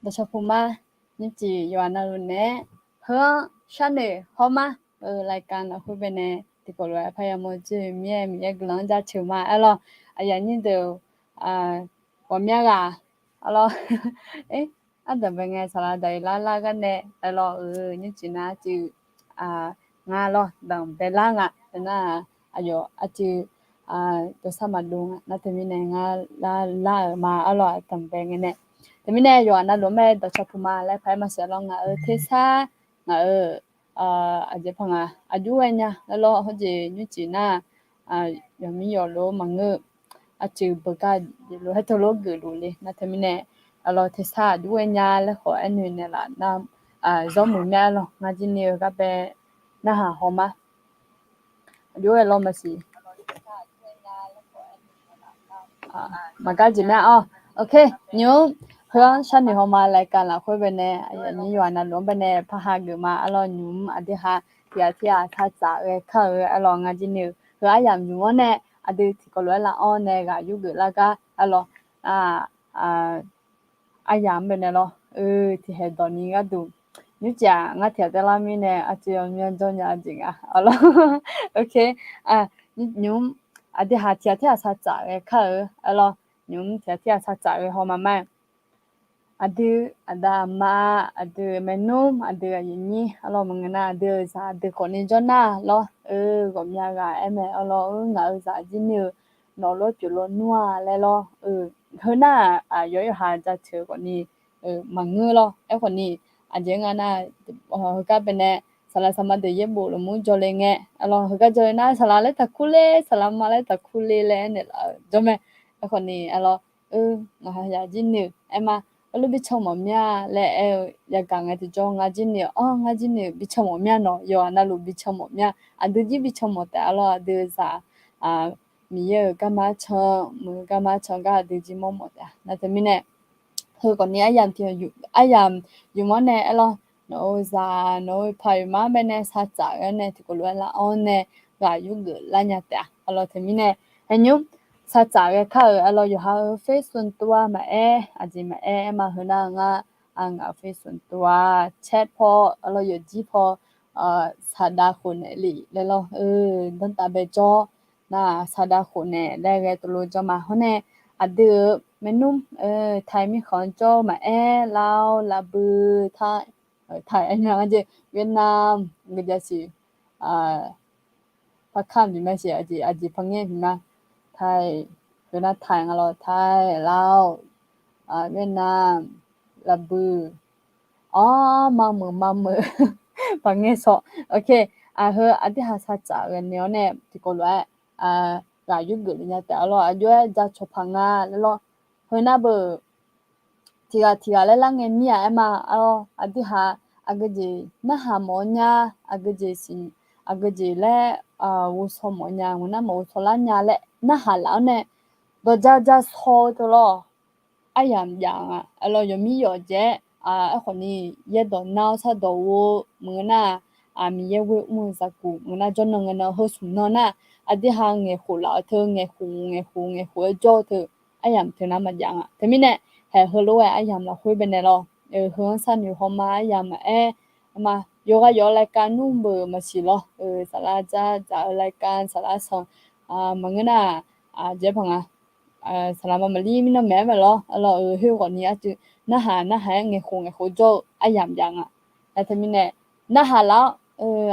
Dachapuma Niti Yoanarune Her Shane Homa like an Hubene Ticolo Payamoji Mie Glanda Chuma Elo Ayanido Wamiaga Alo eh ada bengai salah dari lala kan ne elo ni Cina tu nga lo dang bela nga na ayo ati to sama dung na temine nga la ma alo tam bengene temine yo na lo me to chapuma la phai ma se lo nga thesa nga aje phanga ajuenya lo hoje ni Cina yo mi yo lo mangu ati bega lo hetolo gulu le na temine alo thesa duenya le ho anu ne la na zo mu nya lo nga jini ga be na ha homa duwe lo masi magaji na okay nyu hwa shan ni homa lai ka la khwe be ne ni ywa na lo be ne pha ha gu ma alo nyu ade ha tia tha cha we kha we alo nga jini hwa yam nyu ne ade ti ko lo la on ne ga yu gu la ga alo ayam be ne lo ti he do ni ga du ni ja nga tia de la mi ne a ji yo myan jo nya jing alo okay nhung ade ha tia sa cha we kha alo nhung tia sa cha we ho ma ma ade ada ma ade menu ade yini alo mangana ade sa ade ko ni jo na lo go mya ga em alo nga sa ji ni no lo chu lo nua le lo hna yo yo ha ja che ko ni mangu lo e ko ni aje nga na ka be ne sala sama de ye bo lo mu jo le nge alo ka jo na sala le ta khule sala ma le ta khule le ne la jo me e ko ni alo nga ha ya ji ni e ma lo bi chong mo mya le ya ga nga ti jo nga ji ni nga ji ni bi chong mo mya no yo na lo bi chong mo mya adu ji bi chong mo ta alo adu sa mi ye ga ma chong ga adu ji mo mo ta na te mi ne thôi còn nhớ ayam yu món này alo nó ra nó phải mà bên này sát trả cái này thì có luôn là on này và yu gửi là nhà ta alo thì mình này hình như sát trả cái khác alo yu ha Facebook tua mà gì mà mà hơn là nga Facebook tua chat po alo yu ji po sát đa khuôn này lì lấy lo đơn ta bây giờ na sát đa khuôn này đây cái tụi cho mà hôm nay adu menu Thái mi khon cho mà Lao là bư Thái anh nói gì Việt Nam người ta chỉ phát khám gì mà sẽ gì phong nghe mà Thái Việt Nam Thái ngalo Thái Lao Việt Nam là bư mà mơ phong nghe so okay hơ adi ha sa cha cái nếu nè thì có loại ga yu gửi nhà ta lo ajo ja chopanga lo hồi na bờ tiga le lang em ya ema adi ha agaje na ha mo nya agaje si agaje le wo so mo nya na mo so la nya le na ha la ne do ja so to lo ayam yang alo yo mi yo je ko ni ye do na sa do wo mo na mi ye we mo sa ku mo na jo no na ho su no na adi ha nge khu la thơ nge khu jo thơ ayam thơ na ma yang te mi ne he ho lo ayam la hui ben ne lo hướng san yu ho ma ayam mà 有来干弄不么是咯萨拉咋来干萨拉上么个呐这朋selama mali mina meme lo alo hu ko ni atu na ha nge khong jo ayam yang la temine na ha la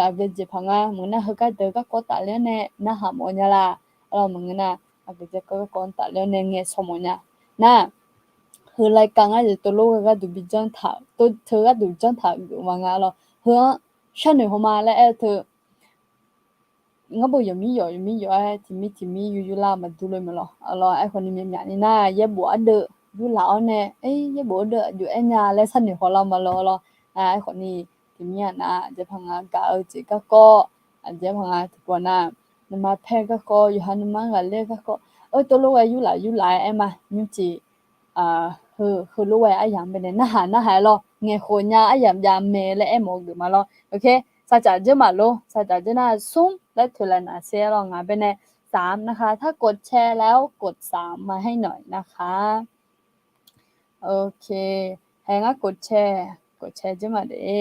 a ve je phanga mo na ha ka de ka ko ta le ne na ha mo nya la alo mo na a ve je ko ta le ne nge so mo nya na hu lai ka nga je to lo ga du bi jang tha to thơ ga du jang tha ma nga lo hu sha ne ho ma le e thơ ngã bùi giờ mi ai thì mi yu la mà tu lên mà lo ai còn niệm nhạc ni na ye bùa đỡ yu lão nè ấy ye bùa đỡ yu em nhà lấy sân thì họ làm mà lo ai còn ni thì mi na je phang cả ở chỉ các co je phang thì bọn na mà phe các co yu han mà le các co ơi tôi lúc ấy yu lại em mà nhưng chỉ hừ lúc ấy ai làm bên này na hà lo nghe khôi nha ai làm mẹ lại em một được mà lo ok saจ่าเจอมาโลซาจ่าเจอน่าซุ่มและทุลนาเซียลองงานเป็น3นะคะถ้ากดแชร์แล้วกด3มาให้หน่อยนะคะโอเคให้งั้นกดแชร์เจอมาเด้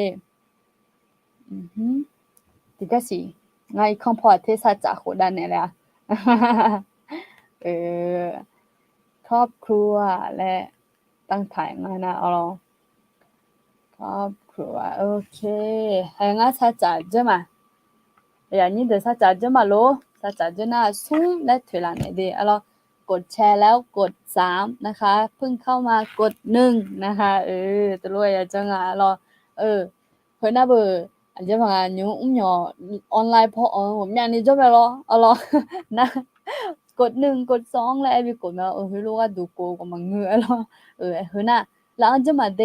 ဒီကစီငါခွန်ဖော်သေးစာจ่าโคดันเนี่ยแหละเออครอบครัวและตั้งถ่ายมานะเอาลองครอบครัวโอเคให้งั้นซาจ่าเจอมา你的saจ่าเจอมาโลซาจ่าเจอน่าซุ่มและถอยหลังเนี่ยดีเอาล่ะกดแชร์แล้วกด3นะคะเพิ่งเข้ามากด1นะคะตะลุยอ่ะจังอ่ะรอเพิ่นน่ะเบออันจะว่าญูอุ้มหยอออนไลน์พอผมอย่างนี้จะไปรอเอาล่ะนะกด1กด2แล้วไอ้บิกดมาเฮ้ยลูกอ่ะดูโกก็มาเงือล่ะเฮ้ยน่ะแล้วอันจะมาเด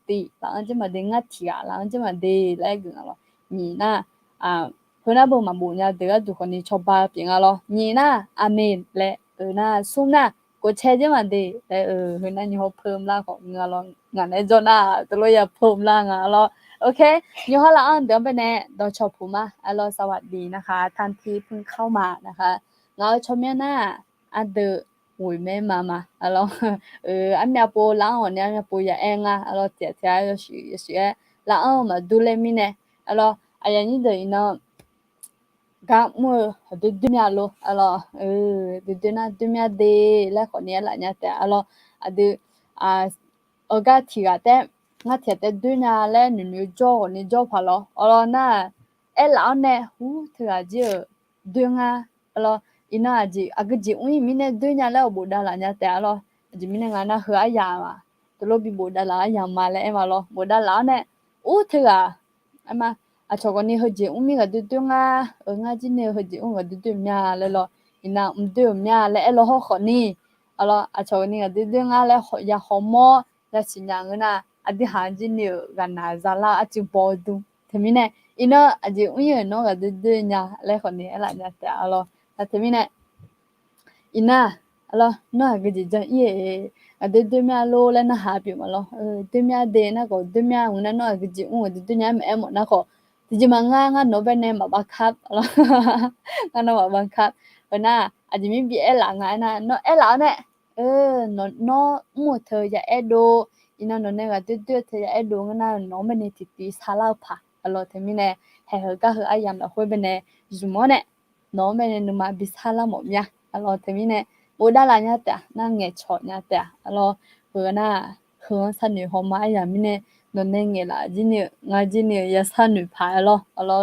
ติแล้วอันจะมาเดงัดที่อ่ะแล้วอันจะมาเดแล้วกึ่งอ่ะนี่น่ะเพิ่นน่ะบ่มาบ่ญาเดก็ดูคนนี้ชอบบ้าเปียงอ่ะล่ะนี่น่ะอาเมนและน่ะซุ่มน่ะกดแชร์จะมาเดและเพิ่นน่ะอยู่เพิ่มล่ะของเงือล่ะงานในจอน่ะตะลุยอ่ะเพิ่มล่ะอ่ะล่ะโอเคอยู่ฮะละอันเดี๋ยวไปแน่ดอชอบผู้มาอัลโหลสวัสดีนะคะท่านที่เพิ่งเข้ามานะคะเราชมเนี่ยนะอันเดอวยแม่มาอัลโหลอันเนี้ยปูล้างหัวเนี่ยปูอย่าเองอ่ะอัลโหลเสียล้างมาดูเลยมิเนี่ยอัลโหลอันนี้เดี๋ยวเนาะก็มัวดูดูเนี่ยโลอัลโหลดูนะดูเนี่ยเดแล้วคนนี้ละเนี่ยแต่อัลโหลอันเดก็ที่ก็แต่ငါထက်တဲ့ဒွညာလဲနူကြောနေကြောဖာလောအော်နာအဲလောင်းနေဟူထရာကြီးဒွငါအလောအနာကြီးအကကြီးဦးမင်းနဲ့ဒွညာလဲဘူဒါလာညာတဲ့လောဒီမင်းငါနာခအယာမှာတလို့ပြီးဘူဒါလာအယာမှာလဲအဲမှာလောဘူဒါလာနဲ့ဦးထရာအမအချောကနေဟကြီးဦးမင်းကဒွငါငါကြီးနေဟကြီးဦးကဒွမြလဲလောအနာဒွမြလဲအဲလောခနီအလောအချောကနေကဒွငါလဲရဟမောလက်စညာငနာအဒီဟာဂျင်းနီကနာဇာလာအချပေါ်ဒူသမီးနဲ့အင်းအဂျီဦးရနော်ကဒွညာလဲခနီအလာညာတဲ့အလောသမီးနဲ့အင်းအလောနော်ကကြီးဂျန်အေဒွမြလိုလဲနဟာပြမလောဒွမြဒေနကိုဒွမြဦးနော်ကကြီးဦးဒွညာမဲမနခေါဒီဂျမငါနိုဘဲနေမဘခပ်အလောငါနော်ဘခပ်ဘနာအဂျီမီဘီအဲလာငါနော်အဲလာနဲ့နော်မှုเธออย่าแอโดอินาโนเนกะตึ๊ดๆเธอไอ้ดวงน่ะน้องเบเนติติซาลาพาอลอเทมิเนเฮเฮกะเฮอายามละฮวยเบเนซุมอเนน้องเบเนนมาบิซาลาหมอมยาอลอเทมิเนโบดาลาญาตะนาเงชอญาตะอลอเฮน่ะเฮซันนิฮอมาอยามิเนนเนเงลาจิเนงาจิเนยะซันนิพาอลอ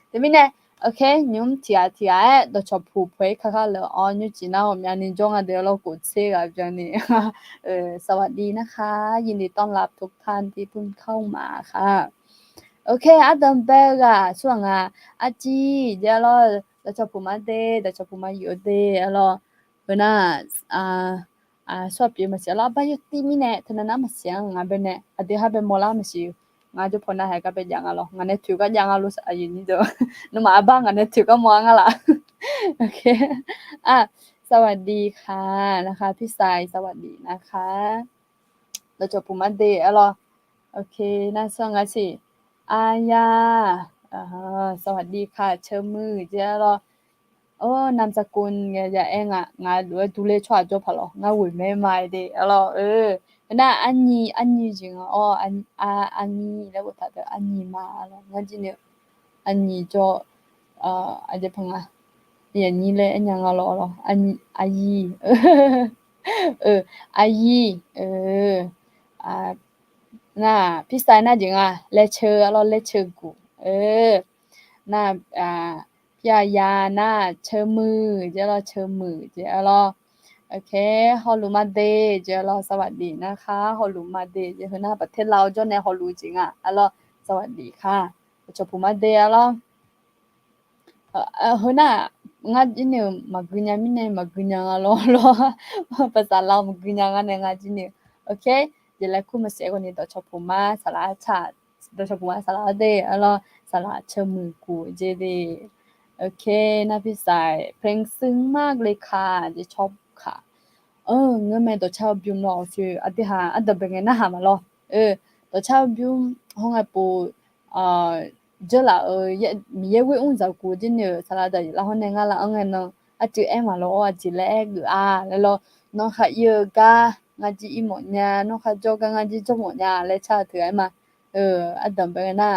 เทมิเนโอเคညုံတီယာတော့ချပူဖွဲခခလောအော်ညချီနာအမြန်နေကြောင်းအတယ်လို့ကိုစေကပြန်နေสวัสดีนะคะยินดีต้อนรับทุกท่านที่เพิ่งเข้ามาค่ะโอเคอะดัมเบกะช่วงอาจีเดี๋ยวเราจะพูดมาเดเดี๋ยวจะพูดมาอยู่เดแล้วเวลาชอบอยู่มาเสียแล้วไปอยู่ที่มิเนี่ยทนน้ำมาเสียงงานเป็นเนี่ยอดีตให้เป็นโมล่ามาสิงานจะพอนะให้ก็เป็นอย่างงั้นงานเนี่ยถือก็อย่างงั้นรู้สึกอยู่นี่เด้อนุ่มบ้างงานเนี่ยถือก็มองงั้นล่ะโอเคสวัสดีค่ะนะคะพี่สายสวัสดีนะคะเราจะพูดมาเดอลอโอเคน่าสงสิอายาสวัสดีค่ะเชิญมือเจ้ารอนามสกุลอย่าเองงาดูเลชอจบพอลองาหุ่ยไม่ไม่เดอลอ那安妮중어 안니라고 다들 안니마 nga지네 안니 저 아제 방아 얘니래 anyangalo 아이 아이 à na pisa na jinga lecture alo lecture gu na pia ya na chơ mư je lo chơ mư je alo โอเคฮอลลูมาเดเจอเราสวัสดีนะคะฮอลลูมาเดเจอหน้าประเทศเราเจ้าในฮอลลูจริงอ่ะอะลอสวัสดีค่ะจบมาเดอะลอหัวหน้างาจิเนี่ยมากุญยามิเนี่ยมากุญยาลอภาษาลาวมากุญยากันเนี่ยงาจิเนี่ยโอเคเดี๋ยวแล้วคุณมาเสียคนนี้ต่อชอบผมมาสาระชาต่อชอบผมมาสาระเดอะลอสาระเชิญมือกูเจเดโอเคน่าพิสัยเพลงซึ้งมากเลยค่ะจะชอบค่ะ ငမဲတော့ချောက်ပြုံတော့ဆွေအတိဟာအတဘငေနာဟာမလောတော့ချောက်ပြုံဟောငါပူဂျလာမြေဝဲဦးဇောကိုဒီနေဆလာဒလာဟနေငါလာအငဲနအတူအဲမလောအကြည့်လဲလဲလောနော်ခယေကာငါကြည့်မညာနော်ခကြောကငါကြည့်ချမညာလဲချသွဲမှာအတဘငေနာ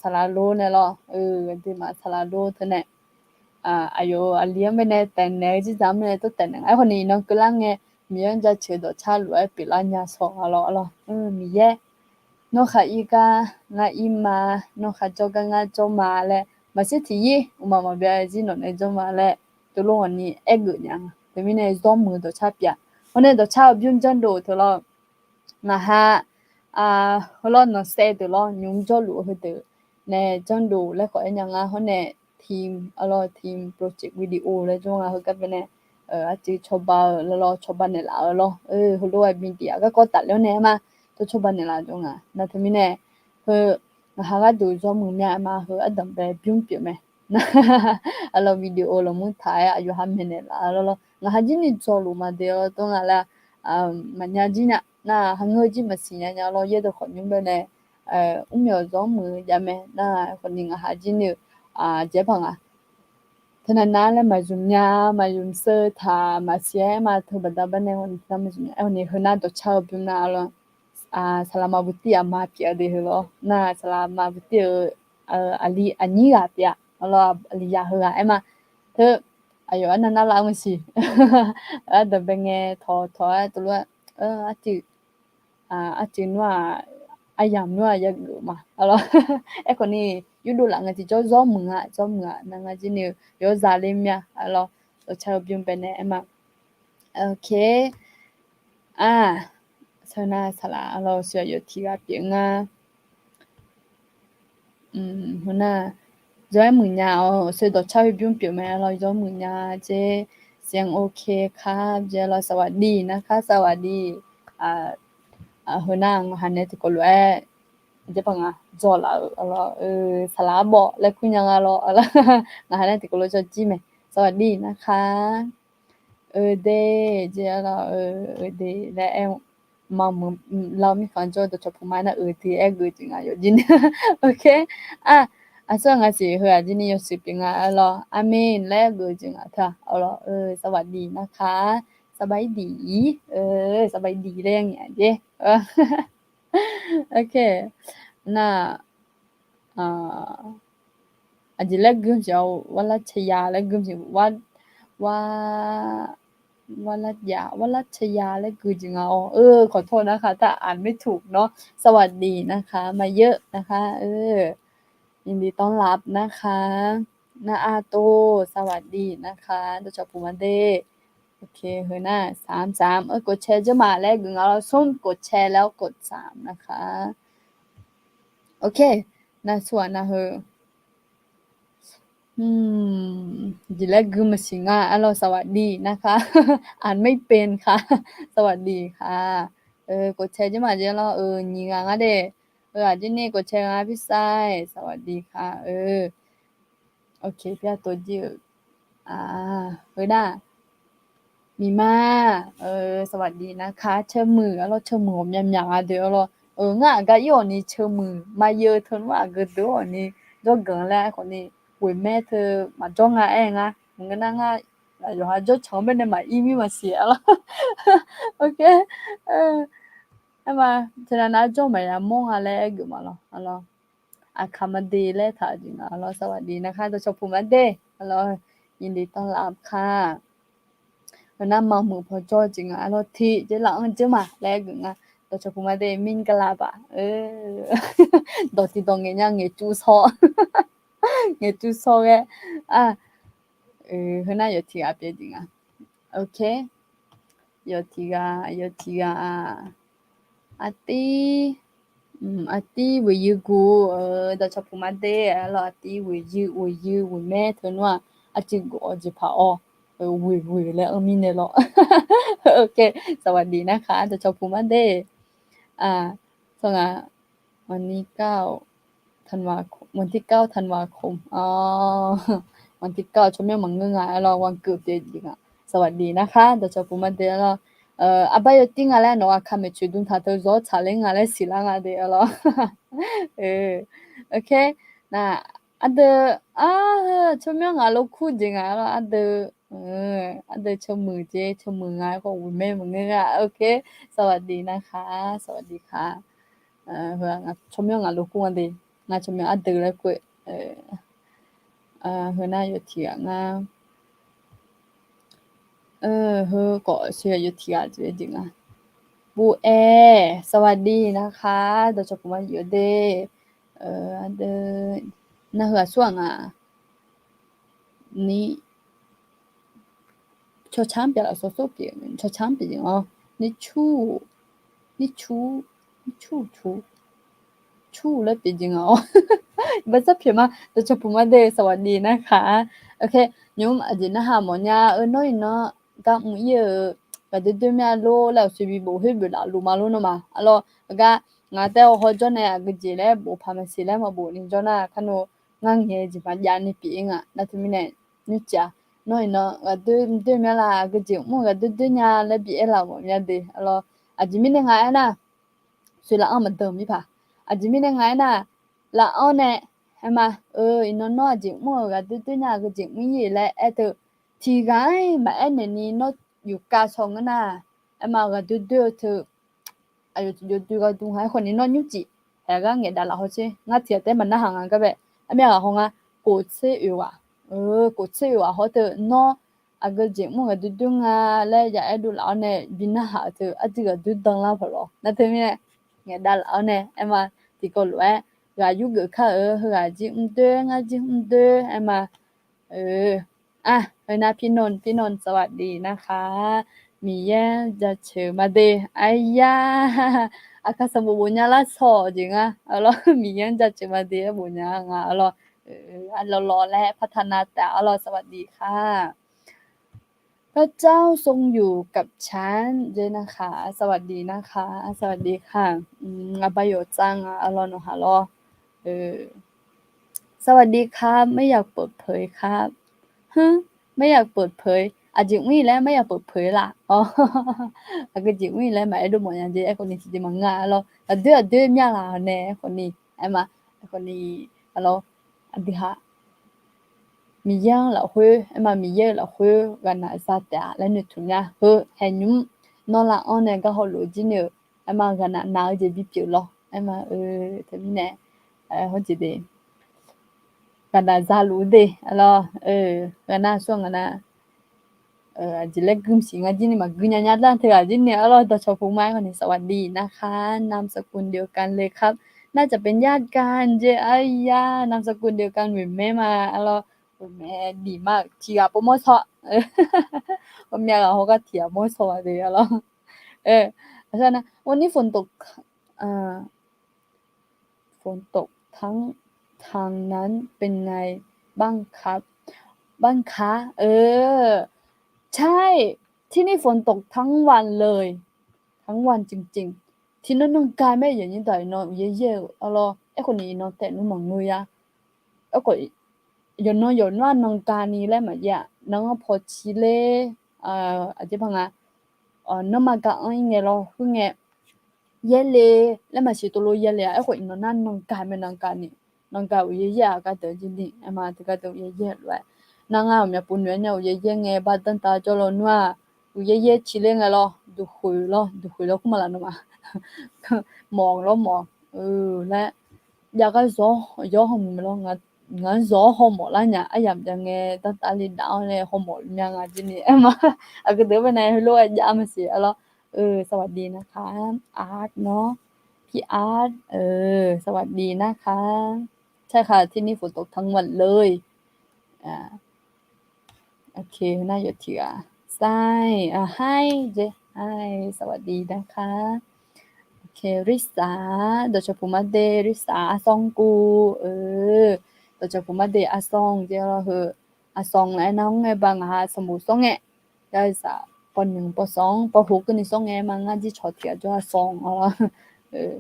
ဆလာလိုနေလောဒီမှာဆလာလိုတဲ့ayo aliamene tenne ji jamne to tenne ai khoni no kulange miyan ja che do cha lu ai pilanya so alo mi ye no kha i ka nga i ma no kha jo ga nga jo ma le ma si ti yi uma ma bia ji no ne jo ma le to lo ni e gu nya de mi ne zo mu do cha pya hone do cha byun jan do to lo nga ha holo no se do lo nyung jo lu ho de ne jan do le ko nya nga hone team အလော team project video လဲကျွန်တော်ကကပဲအတီချဘာလောချဘာနေလာလောဟိုလိုအပင်တီကကောတလောနေမှာတော့ချဘာနေလာကျွန်တော်နာသမီးနဲ့ဟိုဟာကဒူဇောမှုမြအမဟိုအဒံပဲပြုံးပြမဲအလောဗီဒီယိုလောမှုထားရအယူဟမနေလာလောငါဟာဂျင်းနီဇောလိုမတဲ့တော့ငါလာမညာကြီးနာဟငွေကြီးမစီညာလောရဲတော့ခွန်ညုံနဲ့ဥမျောဇောမှုရမယ်နာခွန်ငါဟာဂျင်းနီ这帮他那拿来嘛用呀嘛用色他嘛写嘛头不大本来我他们用你和那都抄不拿了selama bukti ama pia de lo na selama bukti ali ani ga pia lo ali ya ha ema the ayo ana na la msi da benge tho to lo ati noa ayam noa ya ma alo e ko ni yu do la nga ti jo zo mu nga na nga ji ni yo za le mya alo to cha byun pe ne ema okay so na sala alo so yo ti ga pye nga hona zo mu nya so to cha byun pye me alo zo mu nya je เสียงโอเคครับเจเราสวัสดีนะคะสวัสดีหัวหน้าหันเนี่ยที่ก็รู้จะปังจอละสลาบอกแล้วคุณยังอะไรหันเนี่ยที่ก็รู้จะจีไหมสวัสดีนะคะเดเจเราเดแล้วมามึงเรามีความจอตัวชอบพูดมานะที่จริงอยู่จริงโอเคส่วนงาสิเฮาจินี่อยู่สิบงาอาเมนและเกจริงค่ะสวัสดีนะคะสบายดีสบายดีได้ยังไงเด้โอเคน่ะอันนี้แล้วก็จะว่าละชยาแล้วก็จะว่าว่าละชยาแล้วก็จริงขอโทษนะคะถ้าอ่านไม่ถูกเนาะสวัสดีนะคะมาเยอะนะคะยินดีต้อนรับนะคะนาอาโตสวัสดีนะคะโดยเฉพาะมันเดโอเคเฮอหน้า33กดแชร์จะมาแล้วกึ่งเราส้มกดแชร์แล้วกด3นะคะโอเคนะส่วนนะเฮอดีแล้วกึ่งมาสิงสวัสดีนะคะอ่านไม่เป็นค่ะสวัสดีค่ะกดแชร์จะมาเจอแล้วညီငါငါတဲ့ဒီနေ့ကိုချေငါဖြစ်ဆိုင်สวัสดีค่ะโอเคပြตัวจิเฮ้ยน่ะมีมาสวัสดีนะคะเชิญมือแล้วเชิญมือผมยำๆเดี๋ยวงะก็อยู่นี่เชิญมือมาเยอะทนว่าก็ตัวนี่ก็เกินแล้วคนนี้วยแม่เธอมาจ้องงะมึงก็นั่งอยู่หาจ้องชอบเป็นมาอีมีมาเสียแล้วโอเค အဲ့မှာကျွန်တော်နားကြောမယ်ရမုံကလည်းအဲ့ကူမလားဟလောအခမဒီလဲထားကြည့်နော်ဟလောစวัสดีนะคะตัวชมพูมันเดဟလောยินดีต้อนรับค่ะวันนั้นมาหมู่พอจ้อจริงอ่ะเราที่เจ๊หลังเจ๊มาแลกงอ่ะตัวชมพูมันเดมินกะลาบะดอกที่ตรงเงี้ยเงี้ยจู้ซอเงี้ยจู้ซอแกอ่ะဟနာရတီအပြည့်တင်อ่ะโอเคရတီကအတီအတီဝယူကိုတော့ချပမတဲ့လောအတီဝယူဝမဲထနွာအတီကိုအကြပါအောဝလဲအမီနေလောโอเคสวัสดีนะคะจะชมพูมันเดส่งวันที่9ธันวาคมวันที่9ชมยังมังงงเราวันเกิดเด็กจริงอ่ะสวัสดีนะคะจะชมพูมันเดเราอาบายติ้งอะไรเนาะคำไม่ช่วยดุนท่าตัวรอชาเลงอะไรสิลังอะไรเราโอเคนะอันเดชมยังเราคู่จริงอ่ะเราอันเดอันเดชมมือเจชมมือง่ายก็วุ่นแม่มึงอ่ะโอเคสวัสดีนะคะสวัสดีค่ะเพื่อนชมยังเราคู่อันเดงาชมยังอันเดแล้วกูเฮือหน้าอยู่เถียงอ่ะเฮือก็เชื่ออยู่เถียงจริงอ่ะบูสวัสดีนะคะโดยเฉพาะว่าอยู่เดอันเดน่าเหือช่วงอ่ะนี่ชอช้างเปียละโซโซเปียชอช้างเปียอ๋อนี่ชูแล้วเปียจริงอ๋อบัดซะเปียมาโดยเฉพาะว่าเดสวัสดีนะคะโอเคยุมอจินะหาหมอญาน้อยเนาะกะมุเยก็de de mia lo la sui bi bo he bi la lu ma lo no ma alors ga nga te ho jo ne ga ji le bo pharmacy le ma bo ni jo na khano ngang ye ji ba ya ni pi nga na tu mi ne ni cha no no ga de mia la ga ji mo ga de nya le bi e la mo mia de alors a ji mi ne nga na sui la a ma de mi pa a ji mi ne nga na la on ne ama no ji mo ga de nya ga ji mi ye le e tu ti gai ma e ne ni noอยู่กาชงนะมาก็ดูเธออายุดูก็ดูให้คนนี้นอนยุจิแต่ก็เงียดาละเขาใช่งั้นเสียแต่มันน่าห่างกันแบบไม่อยากเขาว่ากูเชื่ออยู่อ่ะกูเชื่ออยู่อ่ะเขาเธอนออาก็เจ็บมึงก็ดูงาแล้วอยากดูแล้วเนี่ยบินหาเธออาจจะก็ดูดังแล้วพอนั่นเธอเนี่ยเงียดาแล้วเนี่ยมาที่ก็รู้ว่าอยู่กับเขาเฮ้ยจิมเด้งจิมเด้มานะพี่นนท์สวัสดีนะคะมีแย่จะเชิญมาเดไอ้ยาอาคาสมุบุญญาละสอจริงอ่ะแล้วมีแย่จะเชิญมาเดบุญญางาแล้วอันเรารอและพัฒนาแต่เราสวัสดีค่ะพระเจ้าทรงอยู่กับฉันด้วยนะคะสวัสดีนะคะสวัสดีค่ะประโยชน์จังเราเนาะค่ะรอสวัสดีครับไม่อยากเปิดเผยครับไม่อยากเปิดเผยอาจิงแล้วไม่อยากเปิดเผยล่ะก็จิงแล้วหมายดูหมดอย่างเดียวคนนี้สิมังงะเราเดือเมียล่ะแน่คนนี้มาคนนี้เราอันที่ฮะมียังล่ะเฮ้ยมามีเยอะล่ะเฮ้ยกันน่ะซาตะแล้วนึกถึงนะเห็นยุ่มนอนละอ้อนเนี่ยก็เขารู้จริงเนี่ยมากันน่ะหนาวจะบิบจิ๋วหรอมาแต่นี่แน่เขาจะได้กันน่ะซารู้เด้alorsกันน่ะช่วงกันน่ะจิเล็กกึมสิงอ่ะจินี่มากุญญาด้านเธอจิเนี่ยเราชอบพูดไม้คนนี้สวัสดีนะคะนามสกุลเดียวกันเลยครับน่าจะเป็นญาติกันเจไอ้ยานามสกุลเดียวกันเหมือนแม่มาเราแม่ดีมากที่กับโปรโมชั่นผมอยากเอาเขาก็เถียงโมโซเลยเราเพราะฉะนั้นวันนี้ฝนตกฝนตกทั้งทางนั้นเป็นไงบ้างครับบ้างคะใช่ที่นี่ฝนตกทั้งวันเลยทั้งวันจริงๆที่นั่นน้องกายแม่อย่างนี้แต่นอนเย่ๆไอ้คนนี้นอนแต่นุ่มงุยอะไอ้คนยนว่าน้องกานี่แหละมาอย่าน้องพอชิเลอาจจะพังน้องมากะอันเงี้ยเราคือไงเย่เลยแล้วมาชิตัวโลเย่เลยไอ้คนนอนนั่นน้องกายไม่น้องกานี่น้องกายเย่ๆก็เดินจริงๆไอ้มาที่ก็เดินเย่ๆเลยนาง我们本来呢爷爷哎把等大着了喏有爷爷起来了咯就回了哭嘛了喏嘛มองแล้วมองและอยากก็ซอยอหอมแล้วงั้นซอหอมแล้วเนี่ยอะยำจังไงตั้งตาลิดาวเนี่ยหอมยังอ่ะจินี่มาอะก็เดี๋ยวไปไหนรู้ว่ายามสิแล้วสวัสดีนะคะอาร์ตเนาะพี่อาร์ตสวัสดีนะคะใช่ค่ะที่นี่ฝนตกทั้งวันเลยอ่าโอเคน่าหยุดเถื่อใช่ให้เจให้สวัสดีนะคะโอเคริสาโดยเฉพาะมาเดริสาอาซองกูโดยเฉพาะมาเดอาซองเจ้าเหอะอาซองไอ้น้องไงบางหาสมุซองไงได้สะปหนึ่งปสองปหกก็นี่ซองไงมังงาที่ชอเถียจ้าซองอ๋อเออ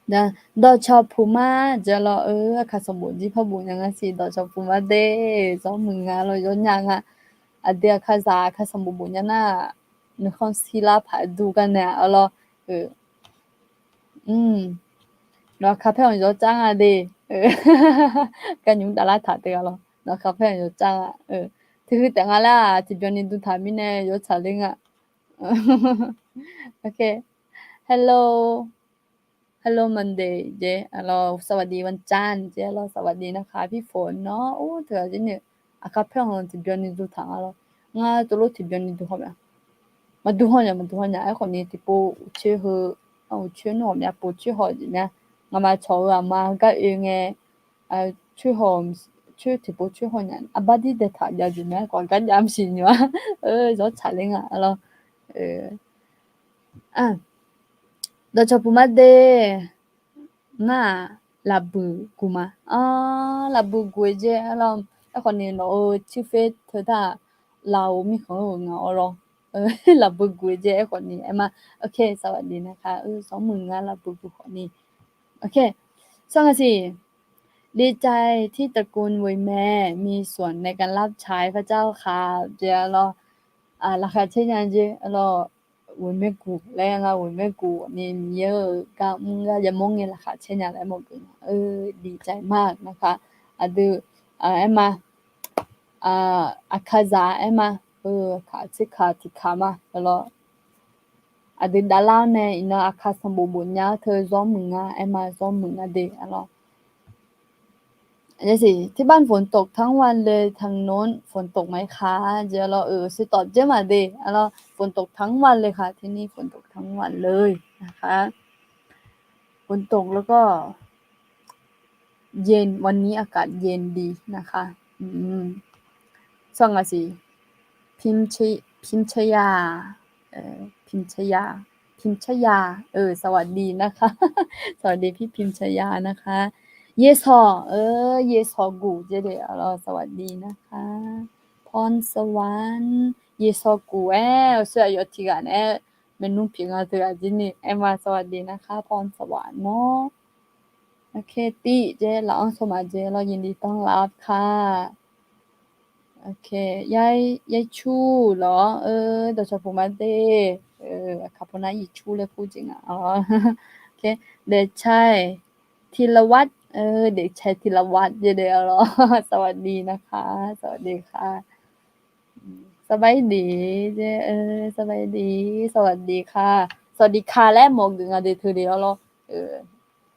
나 너 부마 저러 가서 뭐지 파부 냥아시 너저 부마 데 저문가 로 요냥아 아디아 가서 뭐 뭐냐나 너콘 시라 파두가네 알로 그 nó cà phê rồi trắng à đi cái những đã lá thật được rồi nó cà phê rồi trắng à thì cái tiếng là thì bên đi thả mình này rồi trả linh à ok hello Hello Monday เจเราสวัสดีวันจันทร์เจเราสวัสดีนะคะพี่ฝนเนาะโอ้เธอเจเนี่ย아까 평은 뒷변이도 당하러 nga tolo 뒷변이도 하면 mà du honya ai còn ni tipo chơi hơ chơi nó mẹ bộ chơi họ gì nè mà cháu mà cái yêu nghe chơi họ chơi tipo chơi họ nhá abadi de thà giờ gì nè còn cái giảm xin nữa gió chạy lên lo 너 저 부마데 나 라부 구마 라부 구에제 알람 아코니 너 치페 더다 라오 mi không ngỏ rồi là bự quỷ dễ còn nì em ok สวัสดีนะคะ20,000งานละบึกคนนี้โอเคสองสี่ดีใจที่ตระกูลเวยแม่มีส่วนในการรับใช้พระเจ้าค่ะเจ้าเราราคาเช่นยังเจ้าเราဝင်မဲ့ကူလဲငါဝင်မဲ့ကူနေမြေကมึงก็จะมองเงินราคาเช่นอะไรหมดเลยดีใจมากนะคะดูเอ็มมาakaza ema ka tsika tikama lo adu dala ne ina akasa bobonya the zo munga ema zo munga de alo อันนี้สิที่บ้านฝนตกทั้งวันเลยทางโน้นฝนตกไหมคะเดี๋ยวเราสิตอบเจ้ามาดิเราฝนตกทั้งวันเลยค่ะที่นี่ฝนตกทั้งวันเลยนะคะฝนตกแล้วก็เย็นวันนี้อากาศเย็นดีนะคะสองสิพิมชพิมชยาพิมชยาพิมชยาสวัสดีนะคะสวัสดีพี่พิมชยานะคะเยซอเยซอกูเจเดเราสวัสดีนะคะพรสวรรค์เยซอกูเสื้อยอทิกันเมนูพิงาเตอจินี่มาสวัสดีนะคะพรสวรรค์เนาะโอเคติเจเราสมาเจเรายินดีต้อนรับค่ะโอเคยายชูเหรอโดยเฉพาะมาเดคาโพนาอีชูเลยพูดจริงอ๋อโอเคเด็กชายธีรวัฒน์เด็กชายธีรวัฒน์เดี๋ยวเหรอสวัสดีนะคะสวัสดีค่ะสบายดีเจสบายดีสวัสดีค่ะสวัสดีค่ะและหมอกดึงอะเดเธอเดียวเหรอ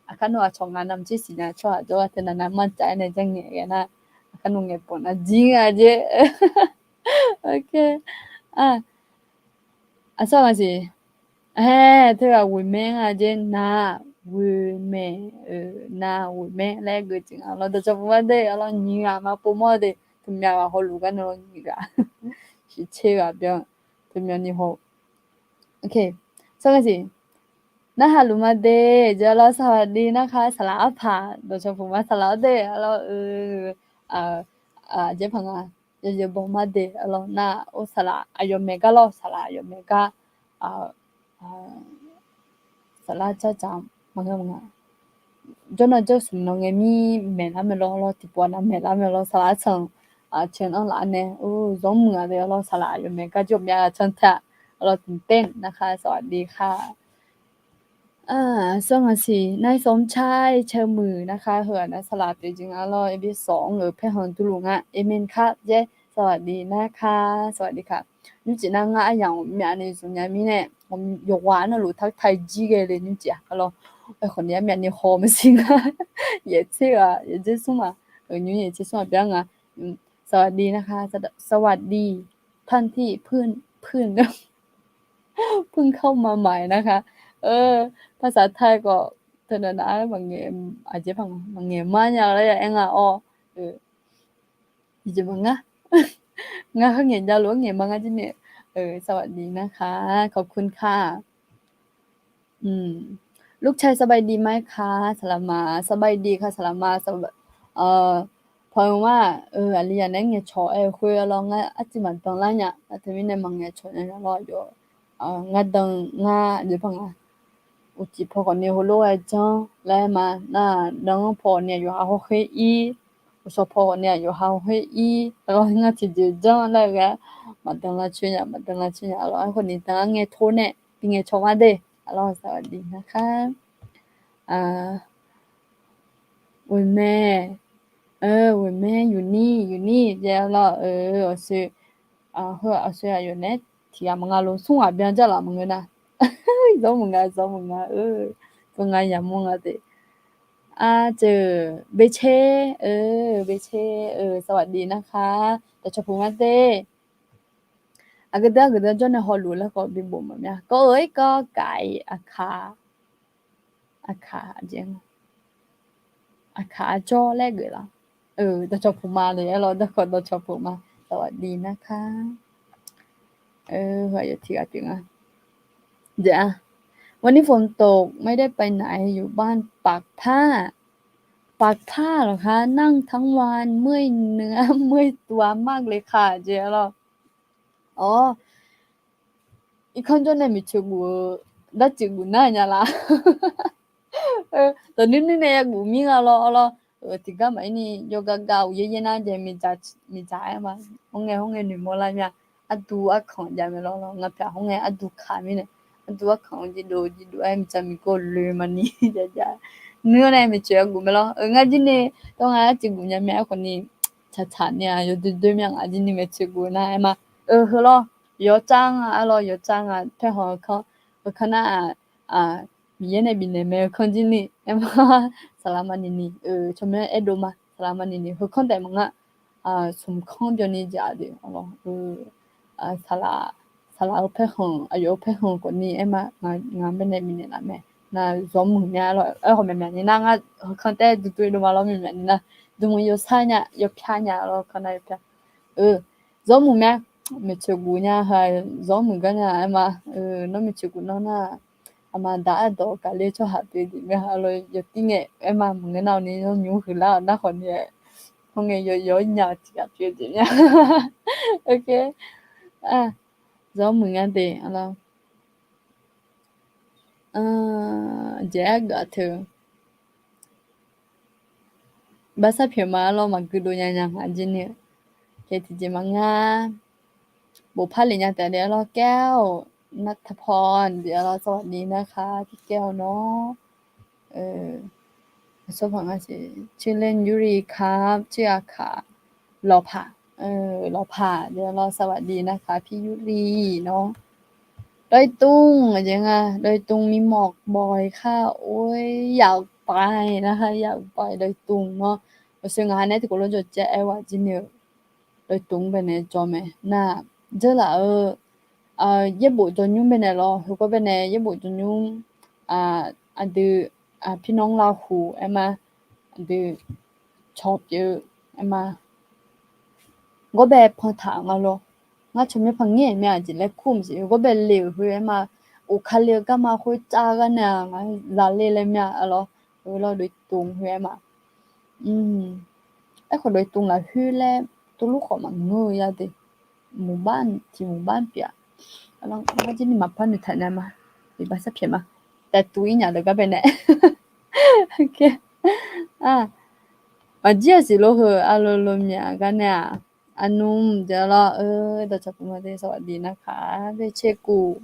อาคันว่าชงงานนำชื่อสินะชอบจะว่าเธอนั้นมั่นใจในจังไงกันนะอาคันว่าไงปนจริงอ่ะเจโอเคสองสิเธอวิเมงอ่ะเจนาวิเมนาวิเมแลกจริงเราจะพูดได้เรานี่อ่ะมาปุ่มว่าได้ถึงแม้ว่าเขารู้กันเรานี่อ่ะ是切啊เดี๋ยวถึงแม้นี่เขาโอเคสองสินะฮะลุมาเดเจอเราสวัสดีนะคะสลาผาโดยเฉพาะมาสลาเดเราเจ๊พังอ่ะเจบอกมาเดเราน่าโอสลาอายเมกาเราสลาอายเมกาสลาจ้าจามมังงะจนจะสุนงเงมีเมลาเมลอเราติปวนะเมลาเมลอสลาชังเชิญอันละเนี่ยจงมึงอ่ะเดี๋ยวเราสลาอายเมกาจบยาชันทะเราตื่นเต้นนะคะสวัสดีค่ะสองสินายสมชายเชิญมือนะคะเหือนะสลับจริงๆเอพิ2เพหันตุลุงเอเมนค่ะเจสวัสดีนะคะสวัสดีค่ะ你只能啊样面呢就伢咪呢我有玩了路他太急个嘞你讲咯哎和伢面你好么行啊也这个也这什么你也这什么别啊สวัสดีนะคะสวัสดีท่านที่เพิ่งเพิ่งเข้ามาใหม่นะคะภาษาไทยก็เท่านั้นนะบางแง่อาจจะบางแง่มาอย่างไรเองอ่ะอ๋อ이제 뭔가 งาเหงียนยาหลวงเหงียนบางอันที่เนี่ยสวัสดีนะคะขอบคุณค่ะอืมลูกชายสบายดีไหมคะสลามาสบายดีค่ะสลามาเอ่อพอว่าอะลียาเนี่ยชอคุยลองอ่ะอาจิมันตองละเนี่ยอะถึงเนี่ยมังเนี่ยชอเนี่ยรออยู่งาดังงาเดี๋ยวพังอ่ะอุจิพอก่อนเนี่ยโหโลไอ้จังแล้วมาน่ะดังพอเนี่ยอยู่หาโอเคอี我说婆เนี่ยอยู่หาโอเคอีแล้วงาที่จะจังแล้วก็มาดังละชื่อเนี่ยมาดังละชื่อเนี่ยแล้วคนนี้ดังเงี้ยโทเนี่ยเป็นเงี้ยชอว่าเด้สวัสดีนะคะอ่าวันแม่วันแม่อยู่นี่เดี๋ยวเรา我是好我是อยู่เนี่ยที่มึงอ่ะลงส่งอ่ะเบียนจ้ะล่ะมึงนะสองมึงตรงไงอย่ามองอ่ะเด้เจอเบเชเบเชสวัสดีนะคะแต่ชอบพูดมาเต้ก็ได้จนในฮอลลูแล้วก็บินบ่มแบบเนี้ยก็ก็ไก่อาคาเจียงอาจอแรกเลยล่ะแต่ชอบพูดมาเลยเราแต่คนเราชอบพูดมาสวัสดีนะคะหัวอยู่ที่กันอ่ะเดี๋ยววันนี้ฝนตกไม่ได้ไปไหนอยู่บ้านปักผ้าเหรอคะนั่งทั้งวันเมื่อยเนื้อเมื่อยตัวมากเลยค่ะเจ๊เราอ๋ออีกคนจนในมิชกูดัดจิกูน่าเนี่ยละตอนนี้เนี่ยกูมีเราที่ก็ไม่นี่โยกะกาวเย็นๆนะเจมีจ่ามาห้องเงินหนึ่งโมละเนี่ยดูของจะไม่รองับไปห้องเงินดูขาไม่เนี่ยดูของจิดูจะมีก็เลยมันนี่จะ nữa này mình chưa ngủ mà lo ngay trên này tôi ngay chỉ ngủ nhà mẹ con đi chả chả nha rồi đôi miệng ở trên này mình chưa ngủ này mà hơ lo có trang lo có trang thế họ có na miễn này bên này mẹ con trên này em salama nini cho mẹ edo mà salama nini hơ con tại mà sum con cho nên giờ đi lo sala ở phía hông ở phía hông con này em mà ngay bên này là mẹ na giống nhà rồi hồi mẹ ni nga con té tụi nó mà lo mẹ na đúng yo sa nhà yo pha nhà rồi con này pha giống mẹ chơi gu nhà hay giống cái nhà mà nó mẹ chơi gu nó na mà đã đó cả lê cho hạt thì mẹ rồi yo tiếng em mà người nào ni nó nhú hử la na còn nhẹ không nghe yo nhà chỉ gặp chuyện gì nha ok giống thì là Jack got to Basa phema lo magudo nya ajini ke tiji mangaบุพลินยาแต่เดี๋ยวรอแก้วณัฐพรเดี๋ยวเราสวัสดีนะคะพี่แก้วเนาะเออสวัสดีชื่อเล่นยุรีครับชื่ออาค่ะรอผ่ารอผ่าเดี๋ยวเราสวัสดีนะคะพี่ยุรีเนาะดอยตุ้งยังไงดอยตุ้งมีหมอกบ่อยค่ะโอ๊ยอยากไปนะคะอยากไปดอยตุ้งเนาะซึ่งงานนี้ที่กูรู้จักเจ๊ไอ้ว่าจีเนี่ยดอยตุ้งเป็นเนี่ยจอมน่ะเจอละ一部就用bên này lo如果bên này一部就用từพี่น้องลาหูem từ chọc chứ em có bé phong thang lo ngã chấm như phong nghe mẹ chỉ lấy khum gì có bé liều huy em u khá liều cái mà huy cha cái nè là lên mẹ lo đối tung huy em ấy còn đối tung là huy lên tôi lúc họ mà ngồi ra thì một ban bịa Along imagine mapano tanama. Diba sa piyama. Tatuin niya daga bene. Okay. Majia silo ho alolom niya gana. Anum jala da chapumade sawadi naka. Becheku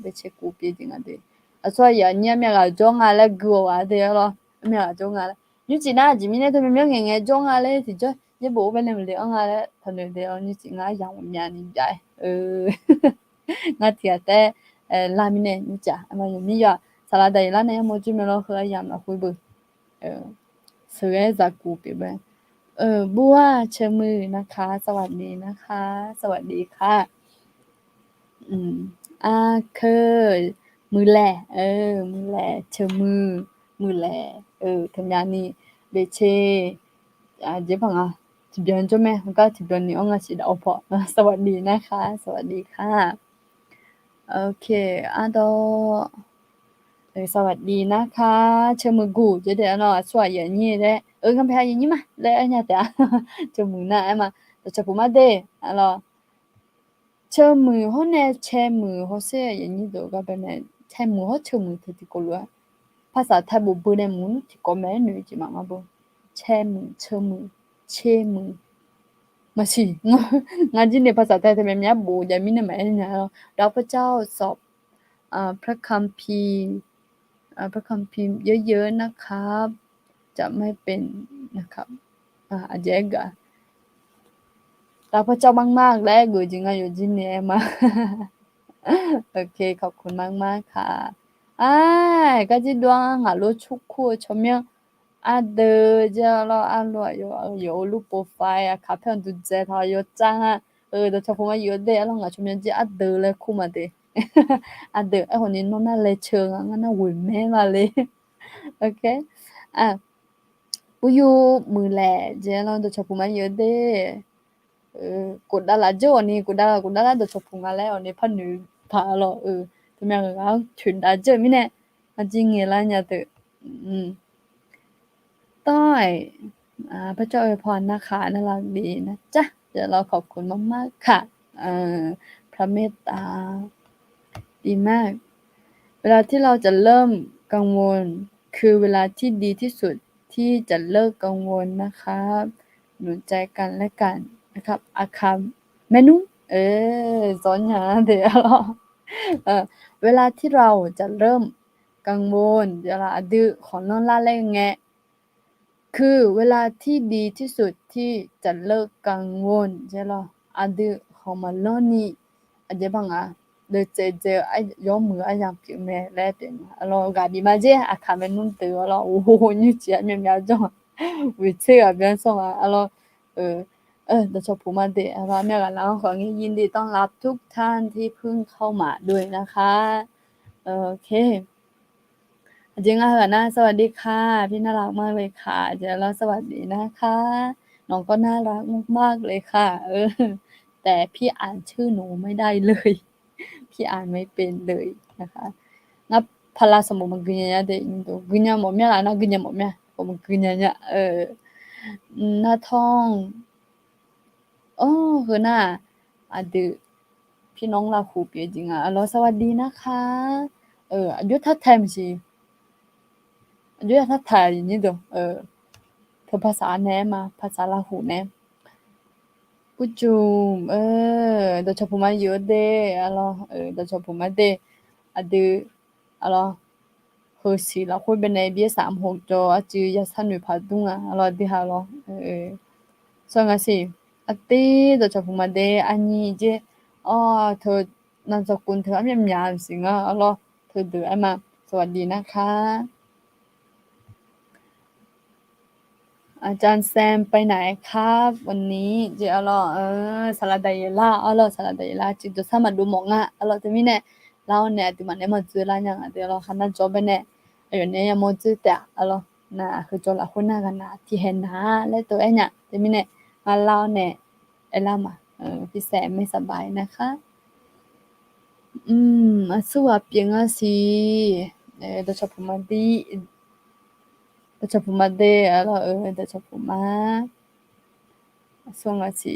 piding ade. Aswa ya niya mera jonga la go ade lo. Mera jonga la. Như chị na chỉ mình thấy mình nghe trong ale thì cho với bố bên này mình để ông ale thành được để ông như chị ngã dòng nhà như vậy ငါတီတဲ့လာမီနဲ့ညကြအမယမီရဆလာဒိုင်လာနဲ့မကြည့်မလို့ခရရမခွေးဘူးဆွဲဇာကူပြပဲบัวเชอมือนะคะสวัสดีนะคะสวัสดีค่ะอืมอาเคยมือแลมือแลเชอมือแลทำงานนี่เบเชเจ๊พังอ่ะจิบยอนจ้ะแม่มันก็จิบยอนนี่อ้องอ่ะสิดาวพอสวัสดีนะคะสวัสดีค่ะโอเคสวัสดีนะคะเชอมือกูจะเดี๋ยวเนาะสวยอย่างนี้แหละคำแพงอย่างนี้มาแล้วอันเนี้ยแต่เชอมือหน้ามาแต่เชอผมมาเด้อะไรเชอมือเขาเนี่ยแชมือเขาเสียอย่างนี้ตัวก็เป็นเนี่ยแชมือเขาเชอมือที่กูรู้ภาษาไทยบุบเนี่ยมือที่ก็แม่หนูจิมาบุแชมือเชอมือเชมือมาสิงานจีนในภาษาไทยทำไมไม่บูจะมีเนี่ยไหมเนี่ยเราพระเจ้าสอบพระคัมภีร์พระคัมภีร์เยอะๆนะครับจะไม่เป็นนะครับอาเจกะรักพระเจ้ามากๆและกูจริงๆอยู่ที่นี่มาโอเคขอบคุณมากๆค่ะก็จะดวงหาลูกชุกคู่ชมยังเดอจะเราลูก有录โปรไฟล์卡片都在他有张แต่ชอบผมว่าเยอะเด้เราหาชมยังจะเดอเลยคู่มาเด้เดอคนนี้น้องน่าเลยเชิงงั้นน่าหุ่นแม่มาเลยโอเค不อยู่มือแหละเจ้าเราจะชอบผมว่าเยอะเด้กดดาราโจนี่กดดาราจะชอบผมมาแล้วนี่พันหนูพาเราทำไมเราถึงดาเจอมิเนี่ยจริงเงี้ยละเนี่ยเตต้อยพระเจ้าอวยพรนะคะน่ารักดีนะจ๊ะเดี๋ยวเราขอบคุณมากๆค่ะพระเมตตาดีมากเวลาที่เราจะเริ่มกังวลคือเวลาที่ดีที่สุดที่จะเลิกกังวลนะครับหนุนใจกันและกันนะครับอาคาเมนูสอนหาเดี๋ยวเวลาที่เราจะเริ่มกังวลเวลาดื้อของนอนล่าเล่งแงคือเวลาที่ดีที่สุดที่จะเลิกกังวลใช่หรอดื้อของมันลอนี่อาจจะบังเดเจยอมมืออย่างผิวแม่แลเป็นกาดีมาเจคาเมนุ่นเตอโอ้โหนี่เจียมีจังวิเศษเป็นส่งแต่ชอบพูมาเดแม่กันแล้วขอยินดีต้อนรับทุกท่านที่เพิ่งเข้ามาด้วยนะคะโอเคจริงค่ะนะสวัสดีค่ะพี่น่ารักมากเลยค่ะเดี๋ยวเราสวัสดีนะคะน้องก็น่ารักมากๆเลยค่ะแต่พี่อ่านชื่อหนูไม่ได้เลยพี่อ่านไม่เป็นเลยนะคะงับพลาสมุมันกึญญาเดอินโดกึญญาหมอเมียล่ะนะกึญญาหมอเมียผมกึญญาเนี่ยหน้าท้องคือหน้าดือพี่น้องลาคูเปียจริงเราสวัสดีนะคะอายุทัดแทมสิอายุทัดไทยนี่เด้อเธอภาษาแหนมาภาษาลาหูแหนปุจุมเดชพุมาเยอะเด้เดชพุมาเด้ดือ허시 라 홀베네 비에 삼홍조 아주 야산을 받둥아 알아디하러 성아시 아띠도 저분만데 아니 이제 더นั่นสกุลเธอไม่ยามสิงอ่ะเธอเดือดมาสวัสดีนะคะอาจารย์แซมไปไหนครับวันนี้เจอสลัดไดเยล่าสลัดไดเยล่าจิตจะสามาดูหมองอ่ะจะมีเนี่ยเราเนี่ยติมันเนี่ยมาซื้อร้านอย่างอ่ะเดี๋ยวเราคันนั้นจบไปเนี่ยอายุเนี่ยยังโมจื้อแต่เราน่ะคือจนละคนหน้ากันนะที่เห็นนะและตัวเองเนี่ยจะมีเนี่ยมาเล่าเนี่ยพี่แสมไม่สบายนะคะสู้อ่ะเปียงอ่ะสิเดี๋ยวจะพูดมาดีเดี๋ยวจะพูดมาส่งอ่ะสิ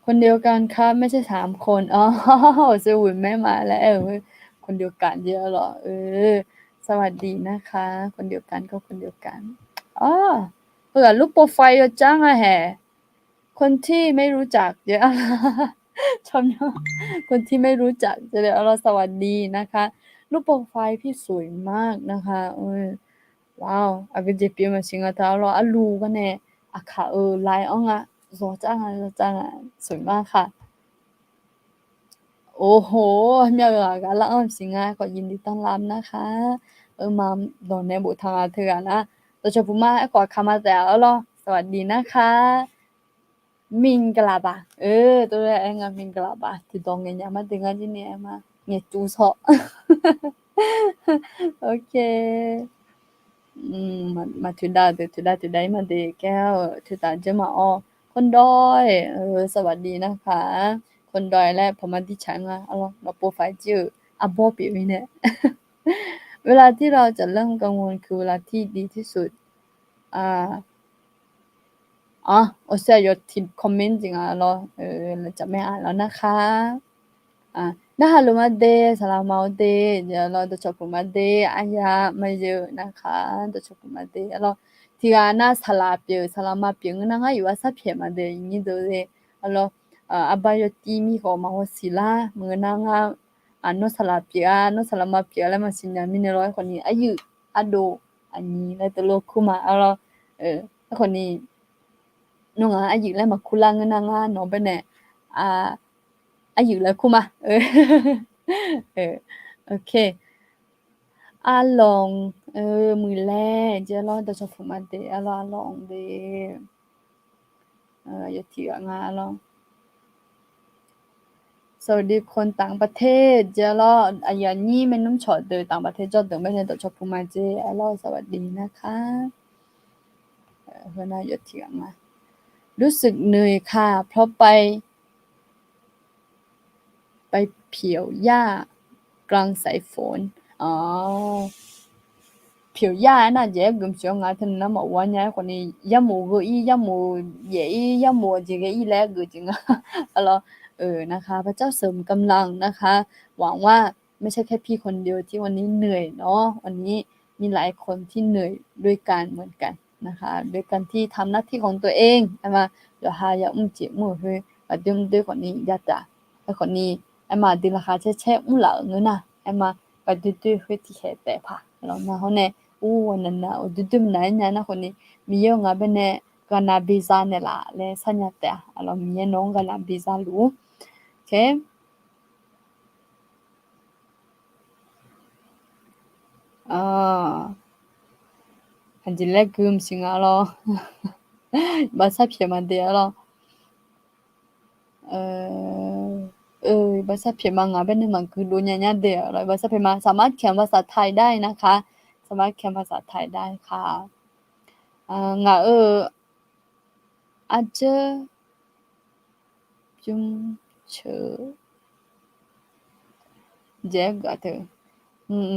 คนเดียวกันครับไม่ใช่3 คนจะหุ่นไม่มาแล้วคนเดียวกันเยอะเหรอสวัสดีนะคะคนเดียวกันก็คนเดียวกันเปิดรูปโปรไฟล์เยอะจังอะแฮคนที่ไม่รู้จักเยอะชอบเนอะคนที่ไม่รู้จักจะเรียกเราสวัสดีนะคะรูปโปรไฟล์พี่สวยมากนะคะว้าวอาเกเจเปียมาชิงะทาเราอาลูกันแน่อาคาลายอ่องอ่ะสวยจังอ่ะสวยมากค่ะ โอ้โฮမြောက်ရွာကလာအောင်စီငါก็ยินดีต้อนรับนะคะมาโดนในบุทางเถื่อนะโดยเฉพาะมาก็คามาแต่แล้วสวัสดีนะคะมิงกะลาบะตัวเองมิงกะลาบะที่ตรงเงี้ยมาถึงกันที่นี่มาเนี่ยจูซอโอเคมาถึงได้มาเดแก้วถึงได้จะมาอ้อคนดอยสวัสดีนะคะคนดอยและพอมาที่ฉันอ่ะเราโปรไฟล์ชื่ออาโบปีวิเนี่ยเวลาที่เราจะเริ่มกังวลคือเวลาที่ดีที่สุดอ่า我现在有听 comment 进来了，จะไม่อ่านแล้วนะคะนะฮะลุมาเดสลามาเดเดี๋ยวเราจะจบมาเดอายามาเยอะนะคะจะจบมาเดเราที่ว่าน่าสลาเปียวสลามาเปียวงั้นก็อยู่ว่าสับเพียมาเดอย่างนี้ดูเลยเราอบายตีมีของมาหัวศิลาเหมือนนั่งโนสลาเปียโนสลามาเปียแล้วมาสิญญามินร้อยคนนี้อายุอโดอันนี้แล้วตัวโลกคุมาเราคนนี้ no nga ayi la makula ngana nga no bene a ayi la kuma โอเคอาลองมือแลจะรอดจะฟุมาเดอาลองเดอย่าเถียงอ่ะลองสวัสดีคนต่างประเทศจะรออย่างนี้ไม่นุ่มชอดเดต่างประเทศจอดเดิมไม่ได้ต่อชอบฟุมาเจรอสวัสดีนะคะเพื่อนอย่าเถียงอ่ะรู้สึกเหนื่อยค่ะเพราะไปเผียวหญ้ากลางสายฝนอ๋อเผียวหญ้าน่ะเจ๊กึมเสียวงาทันนะหมอวันนี้คนนี้ยามหมูก็อียามหมูเย่อียามหมูจริงอีแลกจริงอ่ะแล้วนะคะพระเจ้าเสริมกำลังนะคะหวังว่าไม่ใช่แค่พี่คนเดียวที่วันนี้เหนื่อยเนาะวันนี้มีหลายคนที่เหนื่อยด้วยกันเหมือนกันนะคะด้วยการที่ทำหน้าที่ของตัวเองใช่ไหมเดี๋ยวหาอย่าเจ็บมือคือด้วยคนนี้ยัดจ้ะไอ้คนนี้ ဒီလခါချက်ချက်ဥလာငနာပဒတူခွတိခဲတဲ့ဖာလောနာဟောနေဝနနာဒူဒမနိုင်နာခொနီမီယောငါဘနဲ့ကနာဘီဇာနေလာလဲဆညတ်တဲ့အလောမီယနောကလာဘီဇာလူโอเคอันจิเลกุมสิงาลอบาซาเพียมาเดียลเอภาษาเพียมังเป็นมันคือดูญาเดียวเลยภาษาเพียมาสามารถเขียนภาษาไทยได้นะคะสามารถเขียนภาษาไทยได้ค่ะงาอาจจะจุมเชเจกะเถ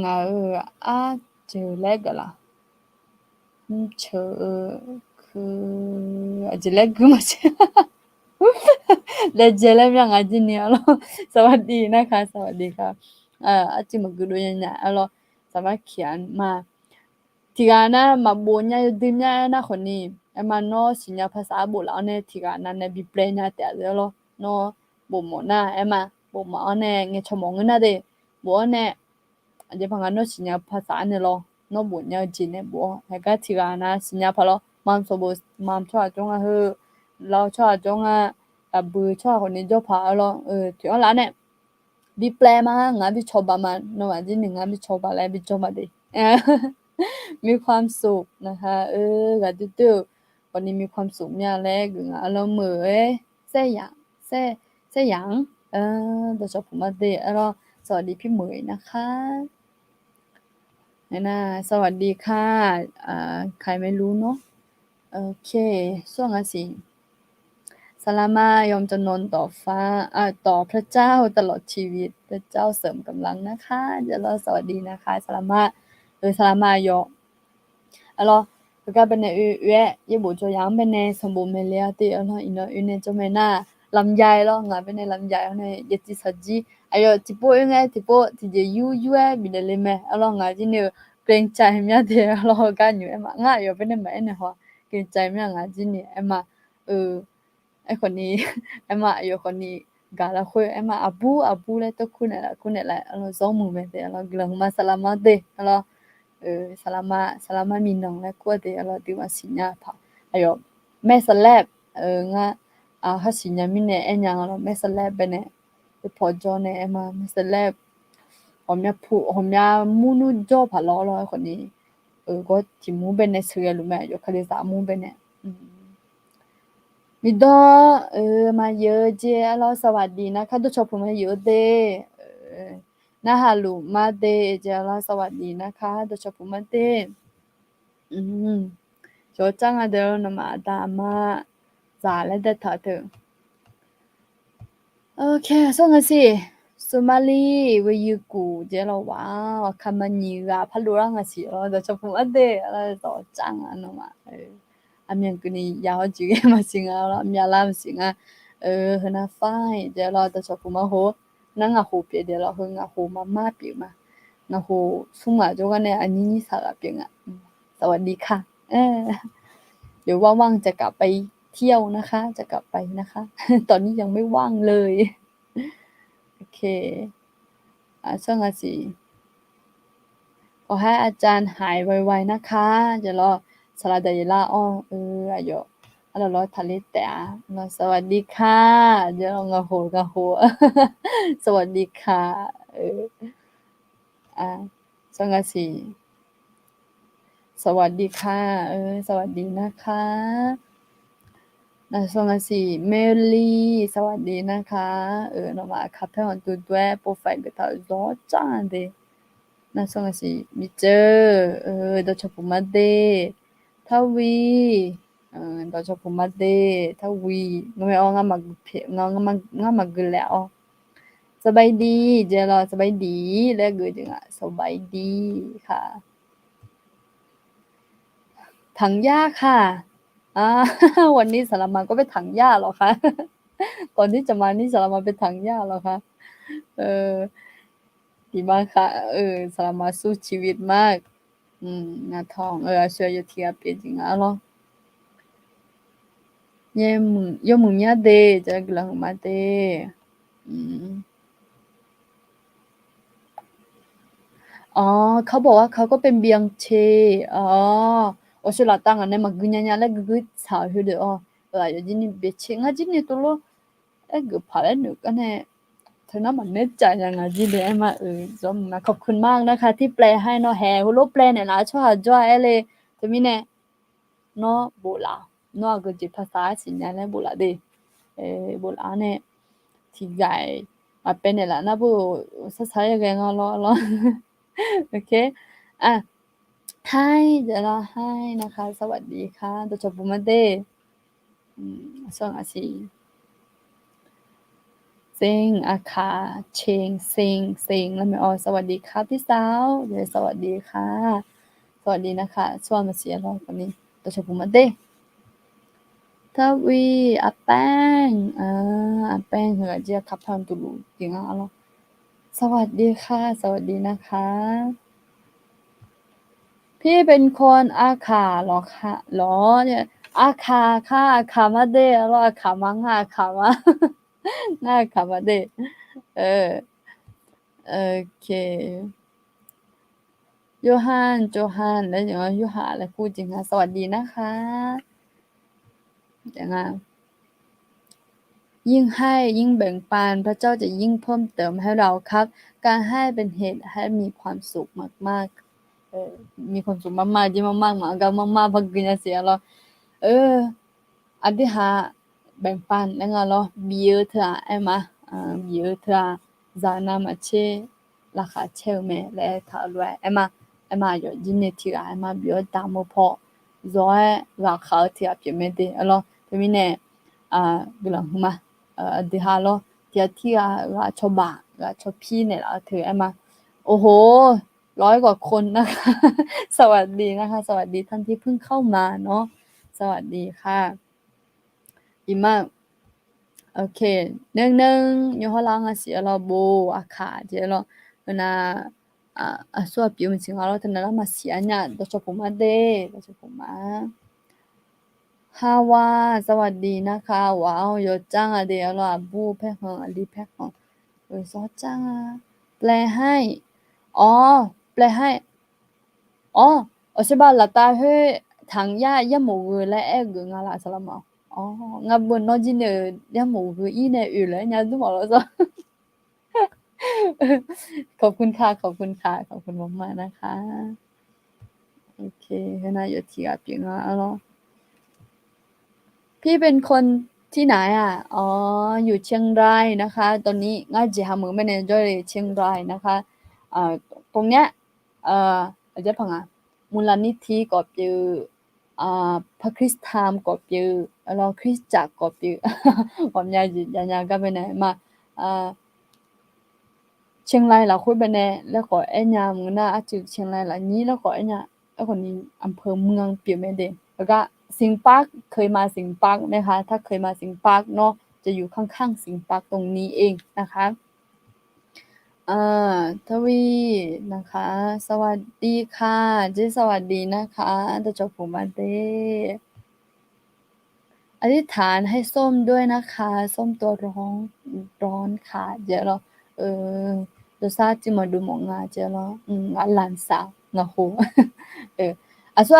งาอาจจะเล็กละเชคืออาจจะเล็กมาเชและเจแล้วยังอาจจะเนี่ยเราสวัสดีนะคะสวัสดีค่ะอาจจะมาคือดูญาเราสามารถเขียนมาทีกานะมาบุญญาดิญญานะคนนี้มาโนสิญญาภาษาบุแล้วเนี่ยทีกานะเนี่ยบิเปลญาแต่เดี๋ยวโนบุหมนะมาบุหมอเนี่ยเงี้ยชมงนะเดบัวเนี่ยอันนี้พังกันโนสิญญาภาษาเนี่ยโนบุญญาจีเนี่ยบัวแล้วก็ทีกานะสิญญาพะมัมสบุมัมชอบจงอ่ะเฮอเราชอบจงอ่ะบือชอบคนนี้จบพาถึงแล้วเนี่ยบิเปลมางาบิชอบมาโนวันที่หนึ่งงาบิชอบอะไรบิชอบมาดิมีความสุขนะคะกะตื้อๆวันนี้มีความสุขเนี่ยแลกึงอารมณ์เหมยแซ่หยังแซ่หยังโดยเฉพาะมาเดสวัสดีพี่เหมยนะคะนะสวัสดีค่ะใครไม่รู้เนาะโอเคช่วงอาสิสลามายอมจำนนต่อฟ้าต่อพระเจ้าตลอดชีวิตพระเจ้าเสริมกำลังนะคะเดี๋ยวเราสวัสดีนะคะสลามะสลามายอ alors cái bên này với bộ cho yang bên này xong bộ mình lấy thì nó in cho mình na làm dài lo ngà bên này làm dài này giờ chỉ sao gì ayo tipo nghe tipo thì giờ you bị lấy mẹ alors ngà chỉ nhiều keng chai mía thì alors cái nhiều em ngà ayo bên này mẹ này hoa keng chai mía ngà chỉ nhiều emไอ้คนนี้ไอ้มาอยู่คนนี้กาละคุยไอ้มาอาบูเลยตะคุณเนี่ยแหละเราซ้อมมือไปแต่เรากำลังมาสลามาเตะเราsalama minang la kwa de ala di wa sinya pha ayo me salab nga ha sinya mine enya ngalo me salab bene พอจอเนี่ยมาเสร็จแล้วหอมยามูนูจ่อผาล้อล้อคนนี้ก็จิมูเป็นในเสือหรือไม่ยกคดีสามูเป็นเนี่ยมีดอมาเยอะเจแล้วสวัสดีนะคะทุกชมมาเยอะเดนะฮะลูมาเดเจแล้วสวัสดีนะคะทุกชมมาเดอืม就这样的那么大嘛，咋了的他的？OK，ส่งกันสิสุมาลีวยูกูเจเราว้าวคำมันยีราพัลุรังกันสิเราจะพูดอะไรอะไรต่อจังอ่ะเนาะมาอันยังกูนี่ยาวจีกันมาสิงอ่ะเรามีอะไรมาสิงอ่ะขนาดไฟเจเราจะพูดมาโหนั่งอ่ะโหเปียเดี๋ยวเราหึงอ่ะโหมาเปียมานะโหสุ่มอ่ะจกันเนี่ยอันนี้สาระเปียงอ่ะสวัสดีค่ะเดี๋ยวว่างๆจะกลับไปเที่ยวนะคะจะกลับไปนะคะตอนนี้ยังไม่ว่างเลยโอเคช่วงอาทิขอให้อาจารย์หายไวๆนะคะเดี๋ยวรอสลาดายล่าอ้ออายุเรารอทะเลแต่เราสวัสดีค่ะเดี๋ยวเรางะโหสวัสดีค่ะอ่าช่วงอาทิสวัสดีค่ะสวัสดีนะคะส่วนสิเมลี่สวัสดีนะคะเรามาคับเพื่อนตัวด้วยโปรไฟล์ก็ตาจ้อจ้าเดส่วนสิมิเจอดอชปุมาเดทวีดอชปุมาเดทวีงไม่เอางามาเพงามากุแล้วสบายดีเจรอสบายดีแล้วกูจึงอ่ะสบายดีค่ะถังหญ้าค่ะอา วันนี้สารมาก็ไปถังหญ้าเหรอคะก่อนที่จะมานี่สารมาไปถังหญ้าเหรอคะเออดีมากค่ะสารมาสู้ชีวิตมากหน้าท้องอา需要有贴别劲啊咯有梦呀的这个人嘛的嗯อ๋อเขาบอกว่าเขาก็เป็นเบียงเชอ๋อ我说老当啊那么姑娘家那个草去的哦有今年别请啊今年多了个跑来หนูก็แน่เธอน่ามันเน็ตใจยังไงจีเดมาจอมมาขอบคุณมากนะคะที่แปลให้เนาะแฮฮูโลแปลเนี่ยนะช่วยจ้วยเลยจะมีเนี่ยเนาะโบลาเนาะก็จิภาษาสิญญาณโบลาเดโบลาเนี่ยที่ใหญ่มาเป็นเนี่ยละนะผู้สัสๆยังไงรอโอเคอ่ะ Hi เดี๋ยวเรา Hi นะคะสวัสดีค่ะโดโจโปมาเดส่งอาซีเซ็งอาคาเชงเซ็งแล้วไม่ออสวัสดีค่ะพี่สาวเดี๋ยวสวัสดีค่ะสวัสดีนะคะช่วงมาเสียรอคนนี้โดโจโปมาเดทวีอาแป้งอาแป้งเหรอเจียคับทอนตุลูจริงอ่ะเหรอสวัสดีค่ะสวัสดีนะคะพี่เป็นคนอาขาเหรอคะเหรอเนี่ยอาขาค่ะอาขามาเดะแล้วอาขามังอาขามาหน้าอาขามาเดะเออโอเคโยฮันโจฮันแล้วอย่างว่าโยหาแล้วพูดจริงค่ะสวัสดีนะคะอย่างงั้นยิ่งให้ยิ่งแบ่งปันพระเจ้าจะยิ่งเพิ่มเติมให้เราครับการให้เป็นเหตุให้มีความสุขมากๆมีความสุขมากๆยิ่งมากๆเหมือนกันมากๆ pag ganyan siya 'no เออ Adeha bèn pan na nga lo bieu thua ema bieu thua zana ma che la kha cheu me le tha lue ema yo jin thi ga ema bieu ta mo pho zo la kha thi a pye me de alo to mi ne bilang ma Adeha lo tia thi ga cho ba ga cho pi ne la thö ema โอ้โฮ100กว่าคนนะคะสวัสดีนะคะสวัสดีท่านที่เพิ่งเข้ามาเนาะสวัสดีค่ะดีมาก OK，能有好人啊是咯无啊卡这咯，那所表面情况咯，那嘛是安呀，都说不嘛的，都说不嘛。ฮาวาสวัสดีนะคะว้าวโยจังอะเดียวล่ะบูแพ็คของอลีแพ็คของซอจังอะแปลให้อ๋อแปลให้อ๋อใช่ป่ะละตาเฮถังย่ายะหมูและแอกงาลาสลามอ๋องาบนนอจิเนยะหมูอีเนอือเลยญาตุบอกแล้วซะ ขอบคุณค่ะขอบคุณค่ะขอบคุณมากๆนะคะโอเคให้น่าอยู่ที่อาปิงอ่ะแล้วพี่เป็นคนที่ไหนอ่ะอ๋ออยู่เชียงรายนะคะตอนนี้ง่ายจีหามือไม่แน่ด้วยเชียงรายนะคะอ่าตรงเนี้ยอาจจะพังอ่ะมูลนิธิก็เยอะพระคริสต์ธรรมก็เยอะแล้วคริสตจักรก็เยอะผมยายจียายก็ไปไหนมาอ่า Chiang Rai là khối bên nàyแล้วก็ไอ้เนี่ยมึงน่ะอาจือเชียงรายละนี้แล้วก็ไอ้เนี่ยแล้วก็นี้อำเภอเมืองเปียแม่เดงแล้วก็สิงห์ปาร์คเคยมาสิงห์ปาร์คไหมคะถ้าเคยมาสิงห์ปาร์คเนาะจะอยู่ข้างๆสิงห์ปาร์คตรงนี้เองนะคะอ่าทวีนะคะสวัสดีค่ะเจ๊สวัสดีนะคะตะจบผมมาเด้อธิษฐานให้ส้มด้วยนะคะส้มตัวร้อนค่ะเดี๋ยวเราเออตัวซาจิมาดูหมองงาเดี๋ยวเรางานหลานสาวนะโหเออ说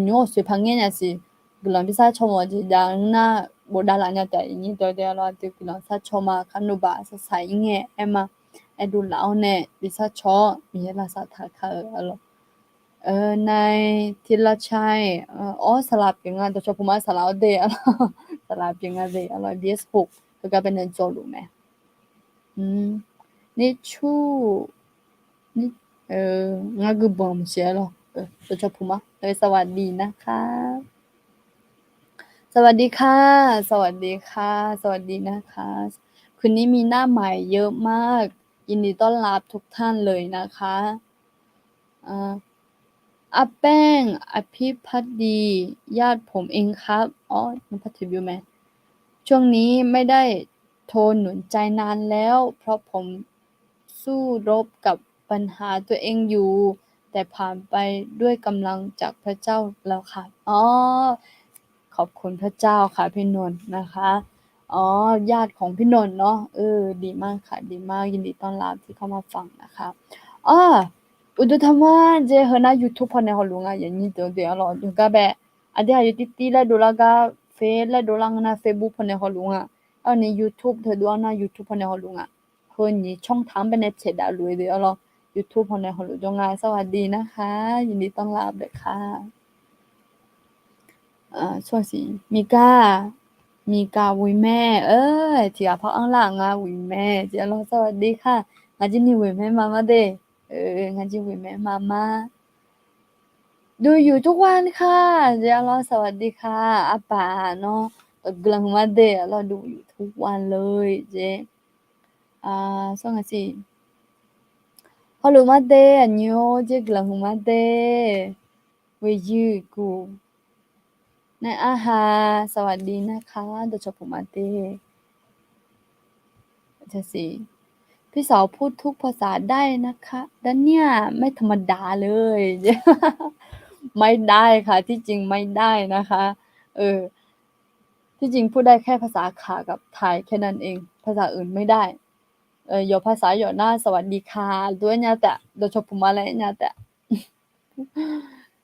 你我水旁人是กลังพิซซ่าชมว่าจะยังน่าบดาลาเนี่ยแต่อีตัวเดียวเราจะกลังพิซซ่าชมมาคันดูบาสใส่เงี้ยเอ็มมาไอดูแล้วเนี่ยพิซซ่าชอมีอะไรสักทักอะไรในทีละชัยอ๋อสลับยังไงแต่ชอบผมมาสลับเดียวสลับยังไงเดียวอะไร BS6 แล้วก็เป็นในจอลูไหมอืมนี่ชูนี่งากูบอมเชียร์หรอตัวชอบผมมาเลยสวัสดีนะคะสวัสดีค่ะสวัสดีค่ะสวัสดีนะคะคืนนี้มีหน้าใหม่เยอะมากยินดีต้อนรับทุกท่านเลยนะคะอ่า อาแป้งอภิพัฒน์ดีญาติผมเองครับอ๋อน้องพัทรอยู่ไหมช่วงนี้ไม่ได้โทรหนุนใจนานแล้วเพราะผมสู้รบกับปัญหาตัวเองอยู่แต่ผ่านไปด้วยกำลังจากพระเจ้าแล้วค่ะอ๋อขอบคุณพระเจ้าค่ะพี่นนท์นะคะอ๋อญาติของพี่นนท์เนาะดีมากค่ะดีมากยินดีต้อนรับที่เข้ามาฟังนะคะอ้อ 우두타만 제 허나 유튜브 하네 헐룽아 연이 되어로 누가 배 아데 아유 띠띠라 돌아가 페라 돌랑나 페북 하네 헐룽아 아니 유튜브 더도나 유튜브 하네 헐룽아 허니 총ทาง เป็นเฉดาลุยเดียวรอ YouTube ฮอนในฮอลลุจงาสวัสดีนะคะยินดีต้อนรับเลยค่ะช่วงสิมีกาวุยแม่ที่อาพักอังหลังอ่ะวุยแม่เจ้ารอสวัสดีค่ะงาจินี่วุยแม่มามาเด้งาจิวุยแม่มามา ดูอยู่ทุกวันค่ะเดี๋ยวเราสวัสดีค่ะอาป่าเนาะกำลังมาเดะเราดูอยู่ทุกวันเลยเจ๊ส่งสิฮัลโหลมาเดะอันยเจ๊กำลังมาเดะเวยูกูในอาหารสวัสดีนะคะโดยเฉพาะมาเดะจะสิพี่สาวพูดทุกภาษาได้นะคะด้านเนี่ยไม่ธรรมดาเลยไม่ได้ค่ะที่จริงไม่ได้นะคะเออ ที่จริงพูดได้แค่ภาษาขากับไทยแค่นั้นเองภาษาอื่นไม่ได้有ภาษา有那สวัสดีค่ะด้วยเนี่ยแต่โดยเฉพาะมาเลยเนี่ยแต่